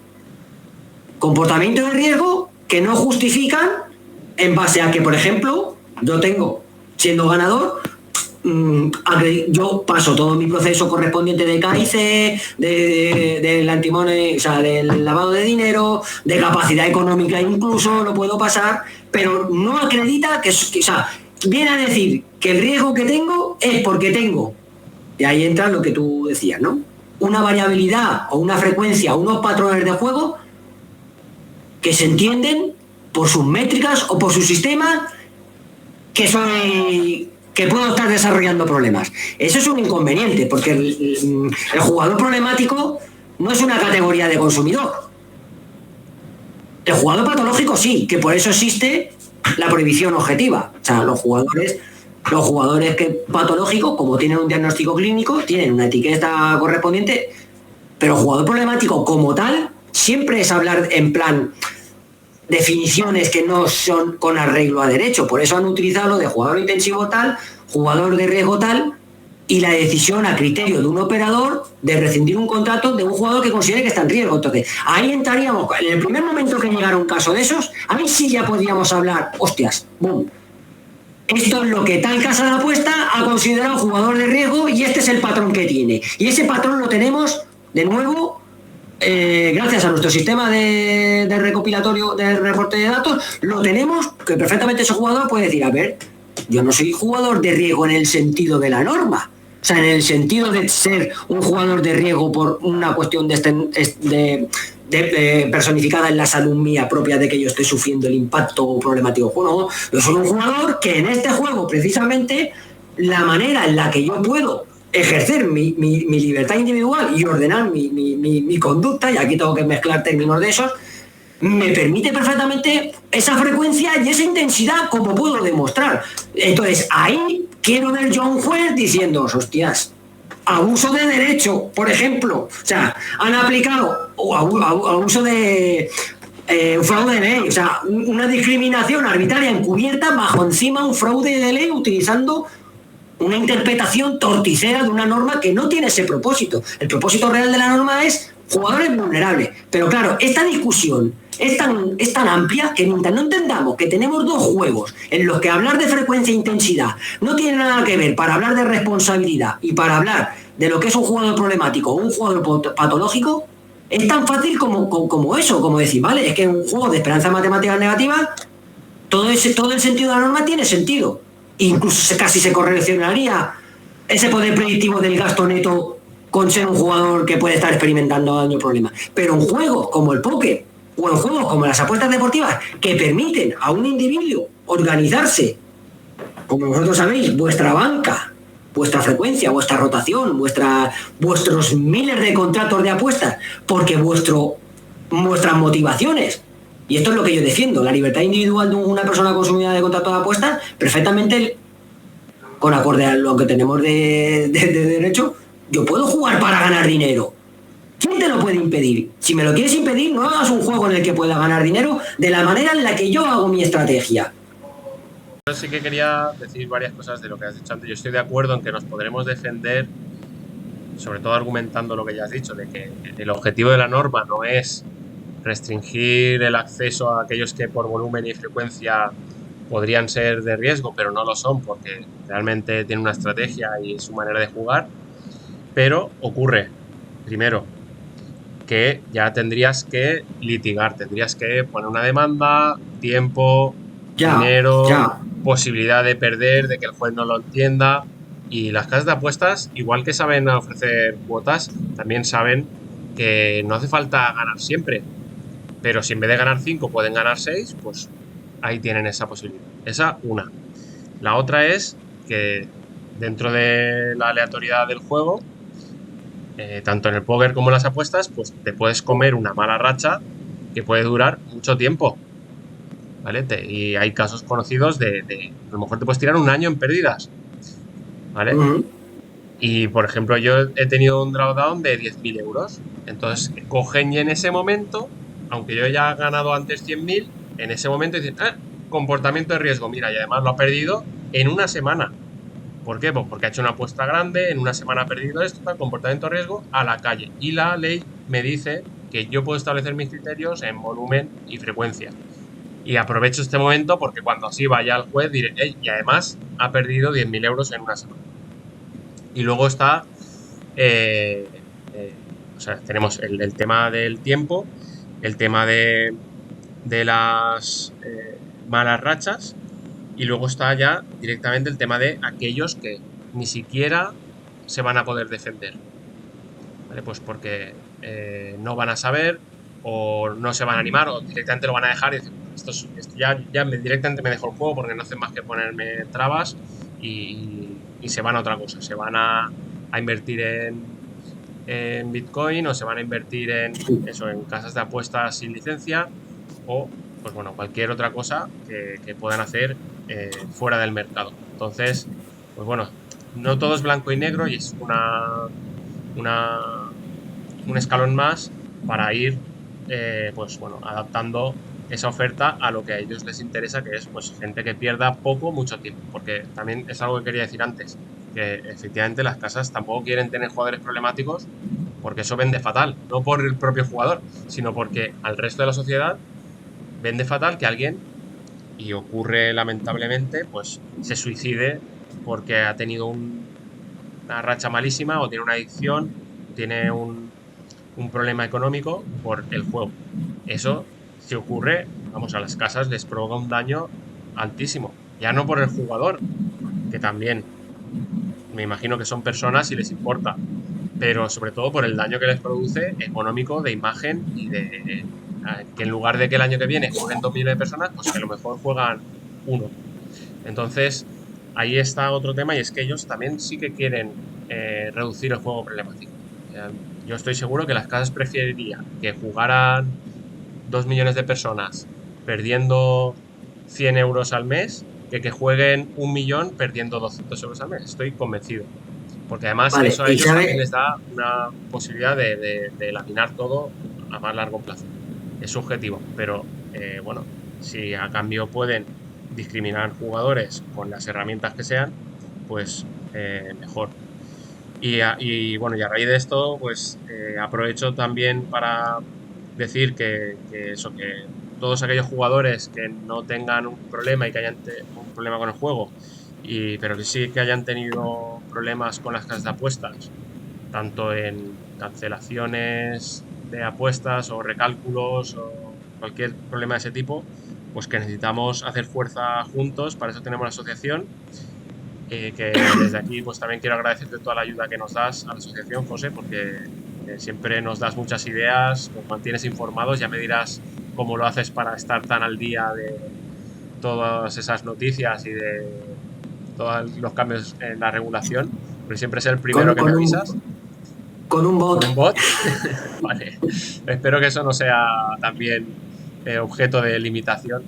Comportamiento de riesgo que no justifican en base a que, por ejemplo, yo tengo, siendo ganador, yo paso todo mi proceso correspondiente de KIC, del antimoney, o sea, del lavado de dinero, de capacidad económica incluso lo puedo pasar, pero no acredita que, o sea, viene a decir que el riesgo que tengo es porque tengo. Y ahí entra lo que tú decías, ¿no? Una variabilidad o una frecuencia, unos patrones de juego que se entienden por sus métricas o por su sistema que puedo estar desarrollando problemas. Eso es un inconveniente, porque el jugador problemático no es una categoría de consumidor. El jugador patológico sí, que por eso existe la prohibición objetiva. O sea, los jugadores que patológicos, como tienen un diagnóstico clínico, tienen una etiqueta correspondiente Pero jugador problemático como tal siempre es hablar en plan definiciones que no son con arreglo a derecho. Por eso han utilizado lo de jugador intensivo tal, jugador de riesgo tal, y la decisión a criterio de un operador de rescindir un contrato de un jugador que considere que está en riesgo. Entonces, ahí entraríamos, en el primer momento que llegara un caso de esos, ahí sí ya podríamos hablar, hostias, boom. Esto es lo que tal casa de apuesta ha considerado jugador de riesgo y este es el patrón que tiene. Y ese patrón lo tenemos, de nuevo, gracias a nuestro sistema de recopilatorio, de reporte de datos, lo tenemos que perfectamente ese jugador puede decir, a ver, yo no soy jugador de riesgo en el sentido de la norma. O sea, en el sentido de ser un jugador de riesgo por una cuestión de personificada en la salud mía propia de que yo estoy sufriendo el impacto problemático. Bueno, yo soy un jugador que en este juego, precisamente, la manera en la que yo puedo ejercer mi libertad individual y ordenar mi conducta, y aquí tengo que mezclar términos de esos, me permite perfectamente esa frecuencia y esa intensidad como puedo demostrar. Entonces, ahí quiero ver yo a un juez diciendo, hostias, abuso de derecho, por ejemplo. O sea, han aplicado abuso de fraude de ley. O sea, una discriminación arbitraria encubierta bajo encima un fraude de ley utilizando una interpretación torticera de una norma que no tiene ese propósito. El propósito real de la norma es jugadores vulnerables. Pero claro, esta discusión es tan amplia que mientras no entendamos que tenemos dos juegos en los que hablar de frecuencia e intensidad no tiene nada que ver para hablar de responsabilidad y para hablar de lo que es un jugador problemático o un jugador patológico, es tan fácil como eso, como decir, vale, es que en un juego de esperanza matemática negativa todo el sentido de la norma tiene sentido. Incluso casi se correlacionaría ese poder predictivo del gasto neto con ser un jugador que puede estar experimentando daño o problemas. Pero en juegos como el póker o en juegos como las apuestas deportivas que permiten a un individuo organizarse, como vosotros sabéis, vuestra banca, vuestra frecuencia, vuestra rotación, vuestros miles de contratos de apuestas, porque vuestras motivaciones, y esto es lo que yo defiendo, la libertad individual de una persona consumidora de contratos de apuestas, perfectamente con acorde a lo que tenemos de derecho, yo puedo jugar para ganar dinero. ¿Quién te lo puede impedir? Si me lo quieres impedir, no hagas un juego en el que pueda ganar dinero de la manera en la que yo hago mi estrategia. Yo sí que quería decir varias cosas de lo que has dicho antes. Yo estoy de acuerdo en que nos podremos defender, sobre todo argumentando lo que ya has dicho, de que el objetivo de la norma no es restringir el acceso a aquellos que por volumen y frecuencia podrían ser de riesgo, pero no lo son porque realmente tienen una estrategia y su manera de jugar. Pero ocurre, primero, que ya tendrías que litigar, tendrías que poner una demanda, tiempo, dinero, posibilidad de perder, de que el juez no lo entienda. Y las casas de apuestas, igual que saben ofrecer cuotas, también saben que no hace falta ganar siempre. Pero si en vez de ganar 5 pueden ganar 6, pues ahí tienen esa posibilidad. Esa una. La otra es que dentro de la aleatoriedad del juego, tanto en el póker como en las apuestas, pues te puedes comer una mala racha que puede durar mucho tiempo, ¿vale? Y hay casos conocidos de a lo mejor te puedes tirar un año en pérdidas, ¿vale? Y, por ejemplo, yo he tenido un drawdown de 10.000 euros. Entonces, cogen y en ese momento, aunque yo ya he ganado antes 100.000, en ese momento dicen, comportamiento de riesgo, mira, y además lo ha perdido en una semana. ¿Por qué? Pues porque ha hecho una apuesta grande, en una semana ha perdido esto, comportamiento de riesgo, a la calle. Y la ley me dice que yo puedo establecer mis criterios en volumen y frecuencia. Y aprovecho este momento porque cuando así vaya al juez diré, y además ha perdido 10.000 euros en una semana. Y luego está, o sea, tenemos el tema del tiempo, el tema de las malas rachas. Y luego está ya directamente el tema de aquellos que ni siquiera se van a poder defender, ¿vale? Pues porque no van a saber o no se van a animar o directamente lo van a dejar y decir, esto ya directamente me dejo el juego porque no hacen más que ponerme trabas y se van a otra cosa. Se van a invertir en Bitcoin o se van a invertir en casas de apuestas sin licencia o pues bueno, cualquier otra cosa que puedan hacer fuera del mercado. Entonces, pues bueno, no todo es blanco y negro y es un escalón más para ir pues bueno, adaptando esa oferta a lo que a ellos les interesa, que es pues gente que pierda poco, mucho tiempo. Porque también es algo que quería decir antes, que efectivamente las casas tampoco quieren tener jugadores problemáticos, porque eso vende fatal, no por el propio jugador, sino porque al resto de la sociedad vende fatal que alguien, y ocurre lamentablemente, pues se suicide porque ha tenido una racha malísima, o tiene una adicción, tiene un problema económico por el juego. Eso, si ocurre, vamos, a las casas les provoca un daño altísimo. Ya no por el jugador, que también me imagino que son personas y les importa, pero sobre todo por el daño que les produce económico, de imagen, y de que en lugar de que el año que viene jueguen 2 millones de personas, pues que a lo mejor juegan 1. Entonces, ahí está otro tema, y es que ellos también sí que quieren reducir el juego problemático. Yo estoy seguro que las casas preferirían que jugaran 2 millones de personas perdiendo 100 euros al mes que jueguen 1 millón perdiendo 200 euros al mes. Estoy convencido. Porque además Vale, eso a y ellos sabe- también les da una posibilidad de laminar todo a más largo plazo. Es subjetivo, pero bueno, si a cambio pueden discriminar jugadores con las herramientas que sean, pues mejor. Y bueno, y a raíz de esto, pues aprovecho también para decir que todos aquellos jugadores que no tengan un problema y que hayan un problema con el juego, pero que sí que hayan tenido problemas con las casas de apuestas, tanto en cancelaciones de apuestas o recálculos o cualquier problema de ese tipo, pues que necesitamos hacer fuerza juntos. Para eso tenemos la asociación, que desde aquí pues también quiero agradecerte toda la ayuda que nos das a la asociación, José, porque siempre nos das muchas ideas, nos mantienes informados. Ya me dirás cómo lo haces para estar tan al día de todas esas noticias y de todos los cambios en la regulación, porque siempre es el primero que me avisas. Con un bot. ¿Con un bot? Vale. Espero que eso no sea también objeto de limitación.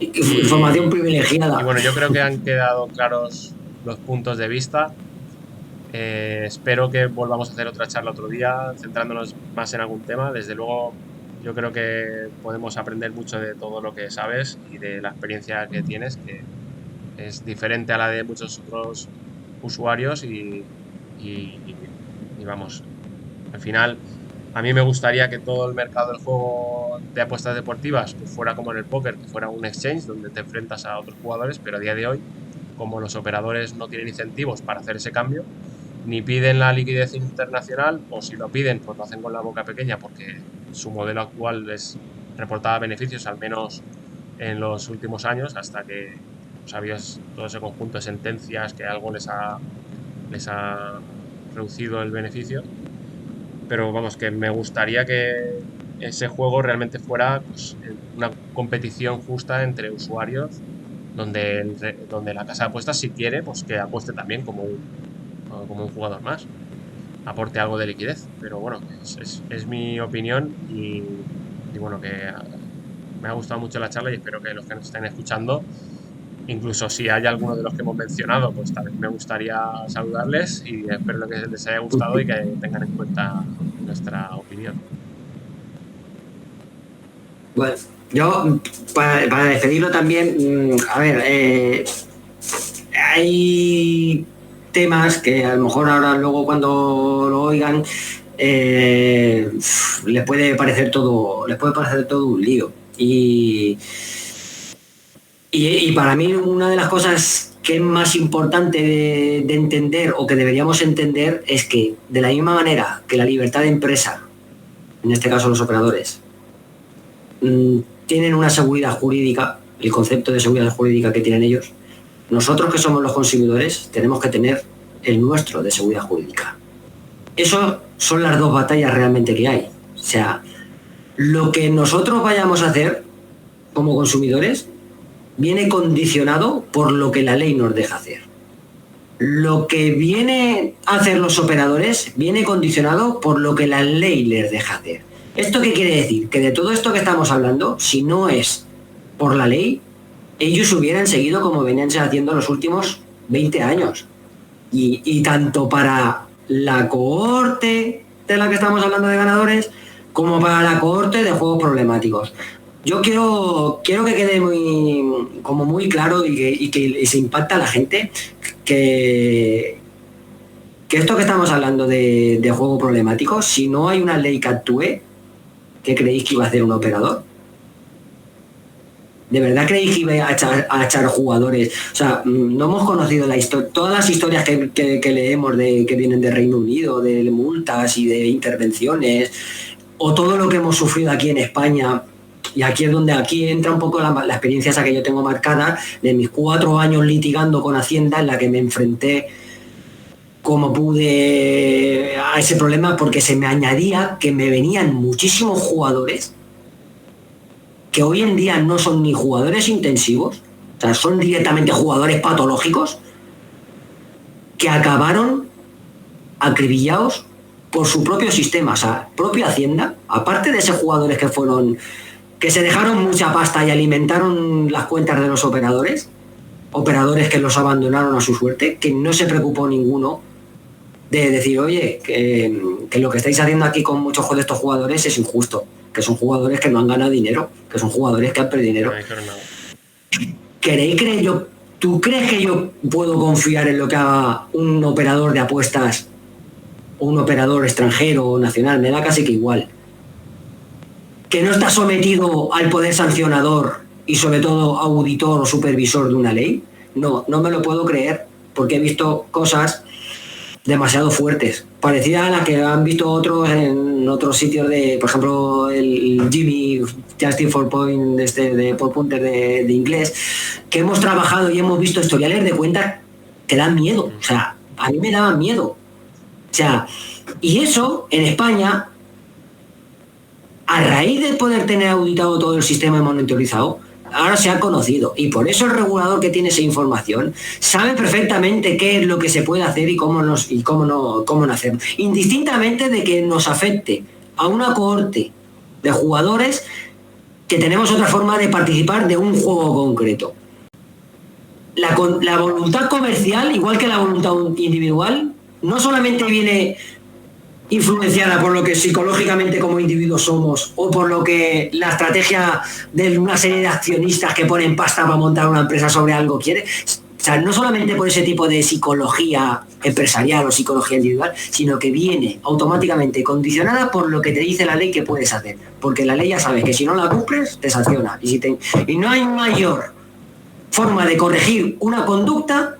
Información privilegiada. Y bueno, yo creo que han quedado claros los puntos de vista. Espero que volvamos a hacer otra charla otro día, centrándonos más en algún tema. Desde luego, yo creo que podemos aprender mucho de todo lo que sabes y de la experiencia que tienes, que es diferente a la de muchos otros usuarios, y vamos, al final a mí me gustaría que todo el mercado del juego de apuestas deportivas pues fuera como en el póker, que fuera un exchange donde te enfrentas a otros jugadores, pero a día de hoy, como los operadores no tienen incentivos para hacer ese cambio, ni piden la liquidez internacional, o si lo piden, pues lo hacen con la boca pequeña, porque su modelo actual les reportaba beneficios, al menos en los últimos años, hasta que pues, había todo ese conjunto de sentencias que algo les ha reducido el beneficio. Pero vamos, que me gustaría que ese juego realmente fuera pues, una competición justa entre usuarios, donde la casa de apuestas, si quiere, pues que apueste también como un jugador más, aporte algo de liquidez. Pero bueno, es mi opinión, y bueno, que me ha gustado mucho la charla, y espero que los que nos estén escuchando, incluso si hay alguno de los que hemos mencionado, pues también me gustaría saludarles, y espero que les haya gustado y que tengan en cuenta nuestra opinión. Bueno, yo, para despedirlo también, a ver, hay temas que a lo mejor ahora luego cuando lo oigan les puede parecer todo un lío, y para mí una de las cosas que es más importante de entender, o que deberíamos entender, es que de la misma manera que la libertad de empresa, en este caso los operadores, tienen una seguridad jurídica, el concepto de seguridad jurídica que tienen ellos, nosotros que somos los consumidores tenemos que tener el nuestro de seguridad jurídica. Eso son las dos batallas realmente que hay. O sea, lo que nosotros vayamos a hacer como consumidores viene condicionado por lo que la ley nos deja hacer. Lo que viene a hacer los operadores viene condicionado por lo que la ley les deja hacer. ¿Esto qué quiere decir? Que de todo esto que estamos hablando, si no es por la ley, ellos hubieran seguido como venían haciendo los últimos 20 años. Y tanto para la cohorte de la que estamos hablando de ganadores, como para la cohorte de juegos problemáticos. Yo quiero que quede muy claro y que se impacta a la gente que esto que estamos hablando de juego problemático, si no hay una ley que actúe, ¿qué creéis que iba a hacer un operador? ¿De verdad creéis que iba a echar jugadores? O sea, no hemos conocido todas las historias que leemos que vienen de Reino Unido, de multas y de intervenciones, o todo lo que hemos sufrido aquí en España. Y aquí es donde entra un poco la experiencia esa que yo tengo marcada de mis 4 años litigando con Hacienda, en la que me enfrenté como pude a ese problema, porque se me añadía que me venían muchísimos jugadores que hoy en día no son ni jugadores intensivos, o sea, son directamente jugadores patológicos que acabaron acribillados por su propio sistema, o sea, propia Hacienda, aparte de esos jugadores que se dejaron mucha pasta y alimentaron las cuentas de los operadores que los abandonaron a su suerte, que no se preocupó ninguno de decir, oye, que lo que estáis haciendo aquí con muchos de estos jugadores es injusto, que son jugadores que no han ganado dinero, que son jugadores que han perdido dinero. ¿Tú crees que yo puedo confiar en lo que haga un operador de apuestas o un operador extranjero o nacional? Me da casi que igual. Que no está sometido al poder sancionador y sobre todo auditor o supervisor de una ley. No me lo puedo creer, porque he visto cosas demasiado fuertes, parecidas a las que han visto otros en otros sitios por ejemplo, el Jimmy Justin for Point de por punter de inglés, que hemos trabajado y hemos visto historiales de cuentas que dan miedo. O sea, a mí me daban miedo. O sea, y eso en España, a raíz de poder tener auditado todo el sistema y monitorizado, ahora se ha conocido, y por eso el regulador que tiene esa información sabe perfectamente qué es lo que se puede hacer y cómo no hacerlo, indistintamente de que nos afecte a una cohorte de jugadores que tenemos otra forma de participar de un juego concreto. La voluntad comercial, igual que la voluntad individual, no solamente viene influenciada por lo que psicológicamente como individuos somos, o por lo que la estrategia de una serie de accionistas que ponen pasta para montar una empresa sobre algo quiere. O sea, no solamente por ese tipo de psicología empresarial o psicología individual, sino que viene automáticamente condicionada por lo que te dice la ley que puedes hacer. Porque la ley ya sabe que si no la cumples, te sanciona. Y no hay mayor forma de corregir una conducta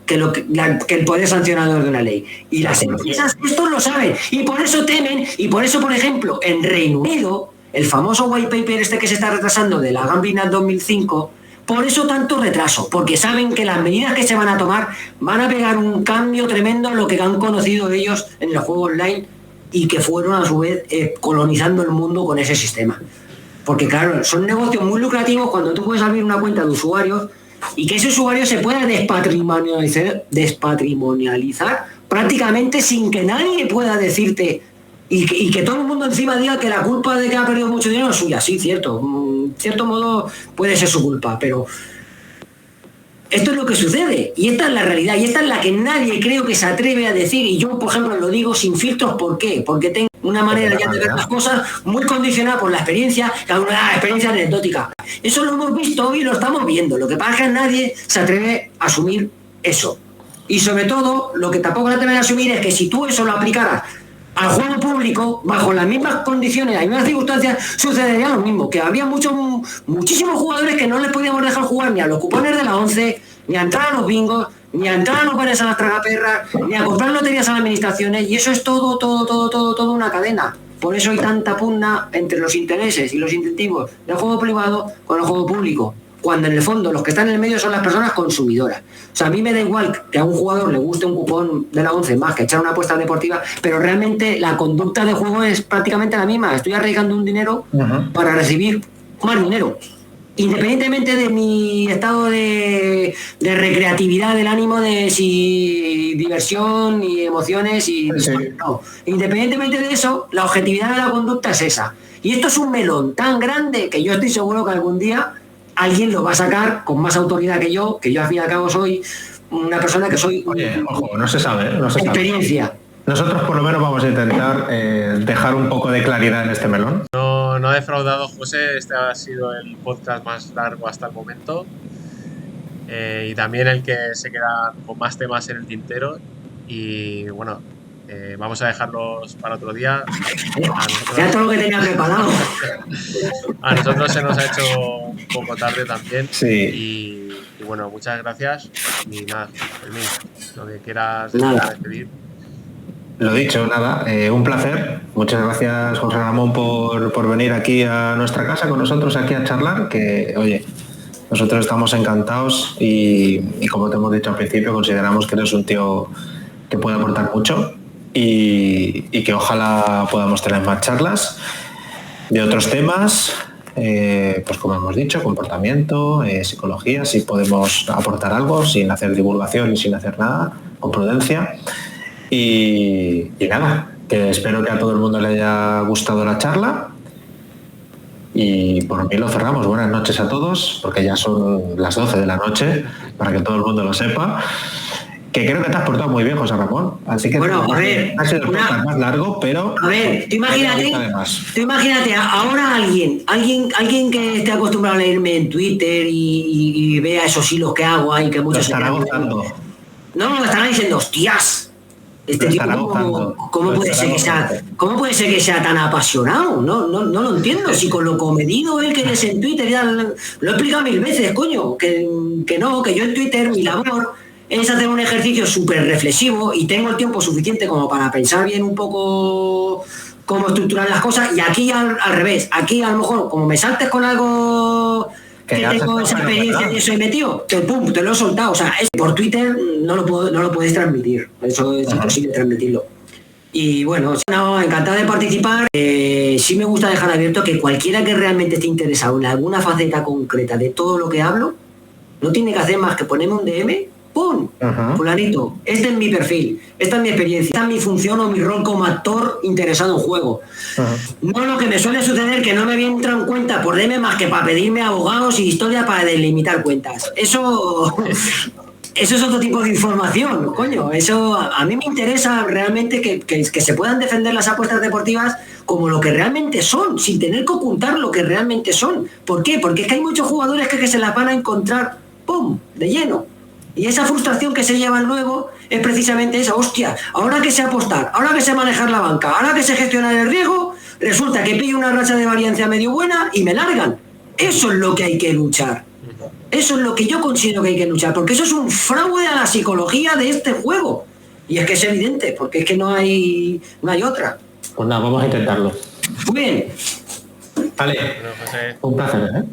que el poder sancionador de una ley. Y las empresas esto lo saben, y por eso temen, y por eso, por ejemplo, en Reino Unido, el famoso white paper que se está retrasando de la Gambling Act 2005, por eso tanto retraso, porque saben que las medidas que se van a tomar van a pegar un cambio tremendo a lo que han conocido ellos en el juego online y que fueron a su vez colonizando el mundo con ese sistema. Porque claro, son negocios muy lucrativos cuando tú puedes abrir una cuenta de usuarios y que ese usuario se pueda despatrimonializar prácticamente sin que nadie pueda decirte y que todo el mundo encima diga que la culpa de que ha perdido mucho dinero es suya. Sí, cierto, en cierto modo puede ser su culpa, pero esto es lo que sucede y esta es la realidad y esta es la que nadie creo que se atreve a decir, y yo por ejemplo lo digo sin filtros. ¿Por qué? Porque tengo una manera ya de ver las cosas muy condicionada por la experiencia, la experiencia anecdótica. Eso lo hemos visto y lo estamos viendo. Lo que pasa es que nadie se atreve a asumir eso. Y sobre todo, lo que tampoco se atreve a asumir es que si tú eso lo aplicaras al juego público, bajo las mismas condiciones, las mismas circunstancias, sucedería lo mismo, que habría muchísimos jugadores que no les podíamos dejar jugar ni a los cupones de la 11, ni a entrar a los bingos, ni a entrar a los bares a las tragaperras, ni a comprar loterías a las administraciones, y eso es todo una cadena. Por eso hay tanta pugna entre los intereses y los incentivos del juego privado con el juego público, cuando en el fondo los que están en el medio son las personas consumidoras. O sea, a mí me da igual que a un jugador le guste un cupón de la 11 más que echar una apuesta deportiva, pero realmente la conducta de juego es prácticamente la misma. Estoy arriesgando un dinero para recibir más dinero. Independientemente de mi estado de recreatividad del ánimo, de si diversión y emociones y sí. No. Independientemente de eso, la objetividad de la conducta es esa. Y esto es un melón tan grande que yo estoy seguro que algún día alguien lo va a sacar con más autoridad que yo al fin y al cabo soy una persona que soy... Oye, ojo, no se sabe. Experiencia. Nosotros por lo menos vamos a intentar dejar un poco de claridad en este melón. No ha defraudado José, este ha sido el podcast más largo hasta el momento. Y también el que se queda con más temas en el tintero. Y bueno, vamos a dejarlos para otro día. Ya todo lo que tenía preparado. A nosotros se nos ha hecho un poco tarde también. Sí. Y bueno, muchas gracias. Y nada, Fermín, lo que quieras despedir. Lo dicho, nada, un placer. Muchas gracias, José Ramón, por venir aquí a nuestra casa con nosotros, aquí a charlar, que, oye, nosotros estamos encantados y como te hemos dicho al principio, consideramos que eres un tío que puede aportar mucho y que ojalá podamos tener más charlas de otros temas, pues como hemos dicho, comportamiento, psicología, si podemos aportar algo sin hacer divulgación y sin hacer nada, con prudencia. Y nada, que espero que a todo el mundo le haya gustado la charla y por mí lo cerramos. Buenas noches a todos, porque ya son las 12 de la noche, para que todo el mundo lo sepa, que creo que te has portado muy bien, José Ramón, así que bueno, a ver, ha sido el podcast más largo, pero a ver, tú imagínate ahora alguien que esté acostumbrado a leerme en Twitter y vea esos hilos que hago ahí, que muchos estará gozando. No, estará diciendo, hostias, este tipo, ¿cómo puede ser que sea tan apasionado? No lo entiendo. Si con lo comedido él que eres en Twitter, ya lo he explicado 1000 veces, coño, que yo en Twitter mi labor es hacer un ejercicio súper reflexivo y tengo el tiempo suficiente como para pensar bien un poco cómo estructurar las cosas, y aquí al revés, aquí a lo mejor como me saltes con algo que tengo esa experiencia de eso y metido, te lo he soltado. O sea, por Twitter no lo puedes transmitir. Eso es imposible transmitirlo. Y bueno, encantado de participar. Sí me gusta dejar abierto que cualquiera que realmente esté interesado en alguna faceta concreta de todo lo que hablo, no tiene que hacer más que ponerme un DM. ¡Pum! Fulanito, este es mi perfil, esta es mi experiencia, esta es mi función o mi rol como actor interesado en juego. No lo que me suele suceder, que no me entra en cuenta por DM más que para pedirme abogados y historia para delimitar cuentas. Eso es otro tipo de información, coño. Eso a mí me interesa realmente que se puedan defender las apuestas deportivas como lo que realmente son, sin tener que ocultar lo que realmente son. ¿Por qué? Porque es que hay muchos jugadores que se las van a encontrar, ¡pum!, de lleno. Y esa frustración que se llevan luego es precisamente esa, hostia, ahora que sé apostar, ahora que sé manejar la banca, ahora que sé gestionar el riesgo, resulta que pillo una racha de variancia medio buena y me largan. Eso es lo que hay que luchar. Eso es lo que yo considero que hay que luchar, porque eso es un fraude a la psicología de este juego. Y es que es evidente, porque es que no hay otra. Pues nada, vamos a intentarlo. Muy bien. Vale, un placer, ¿eh?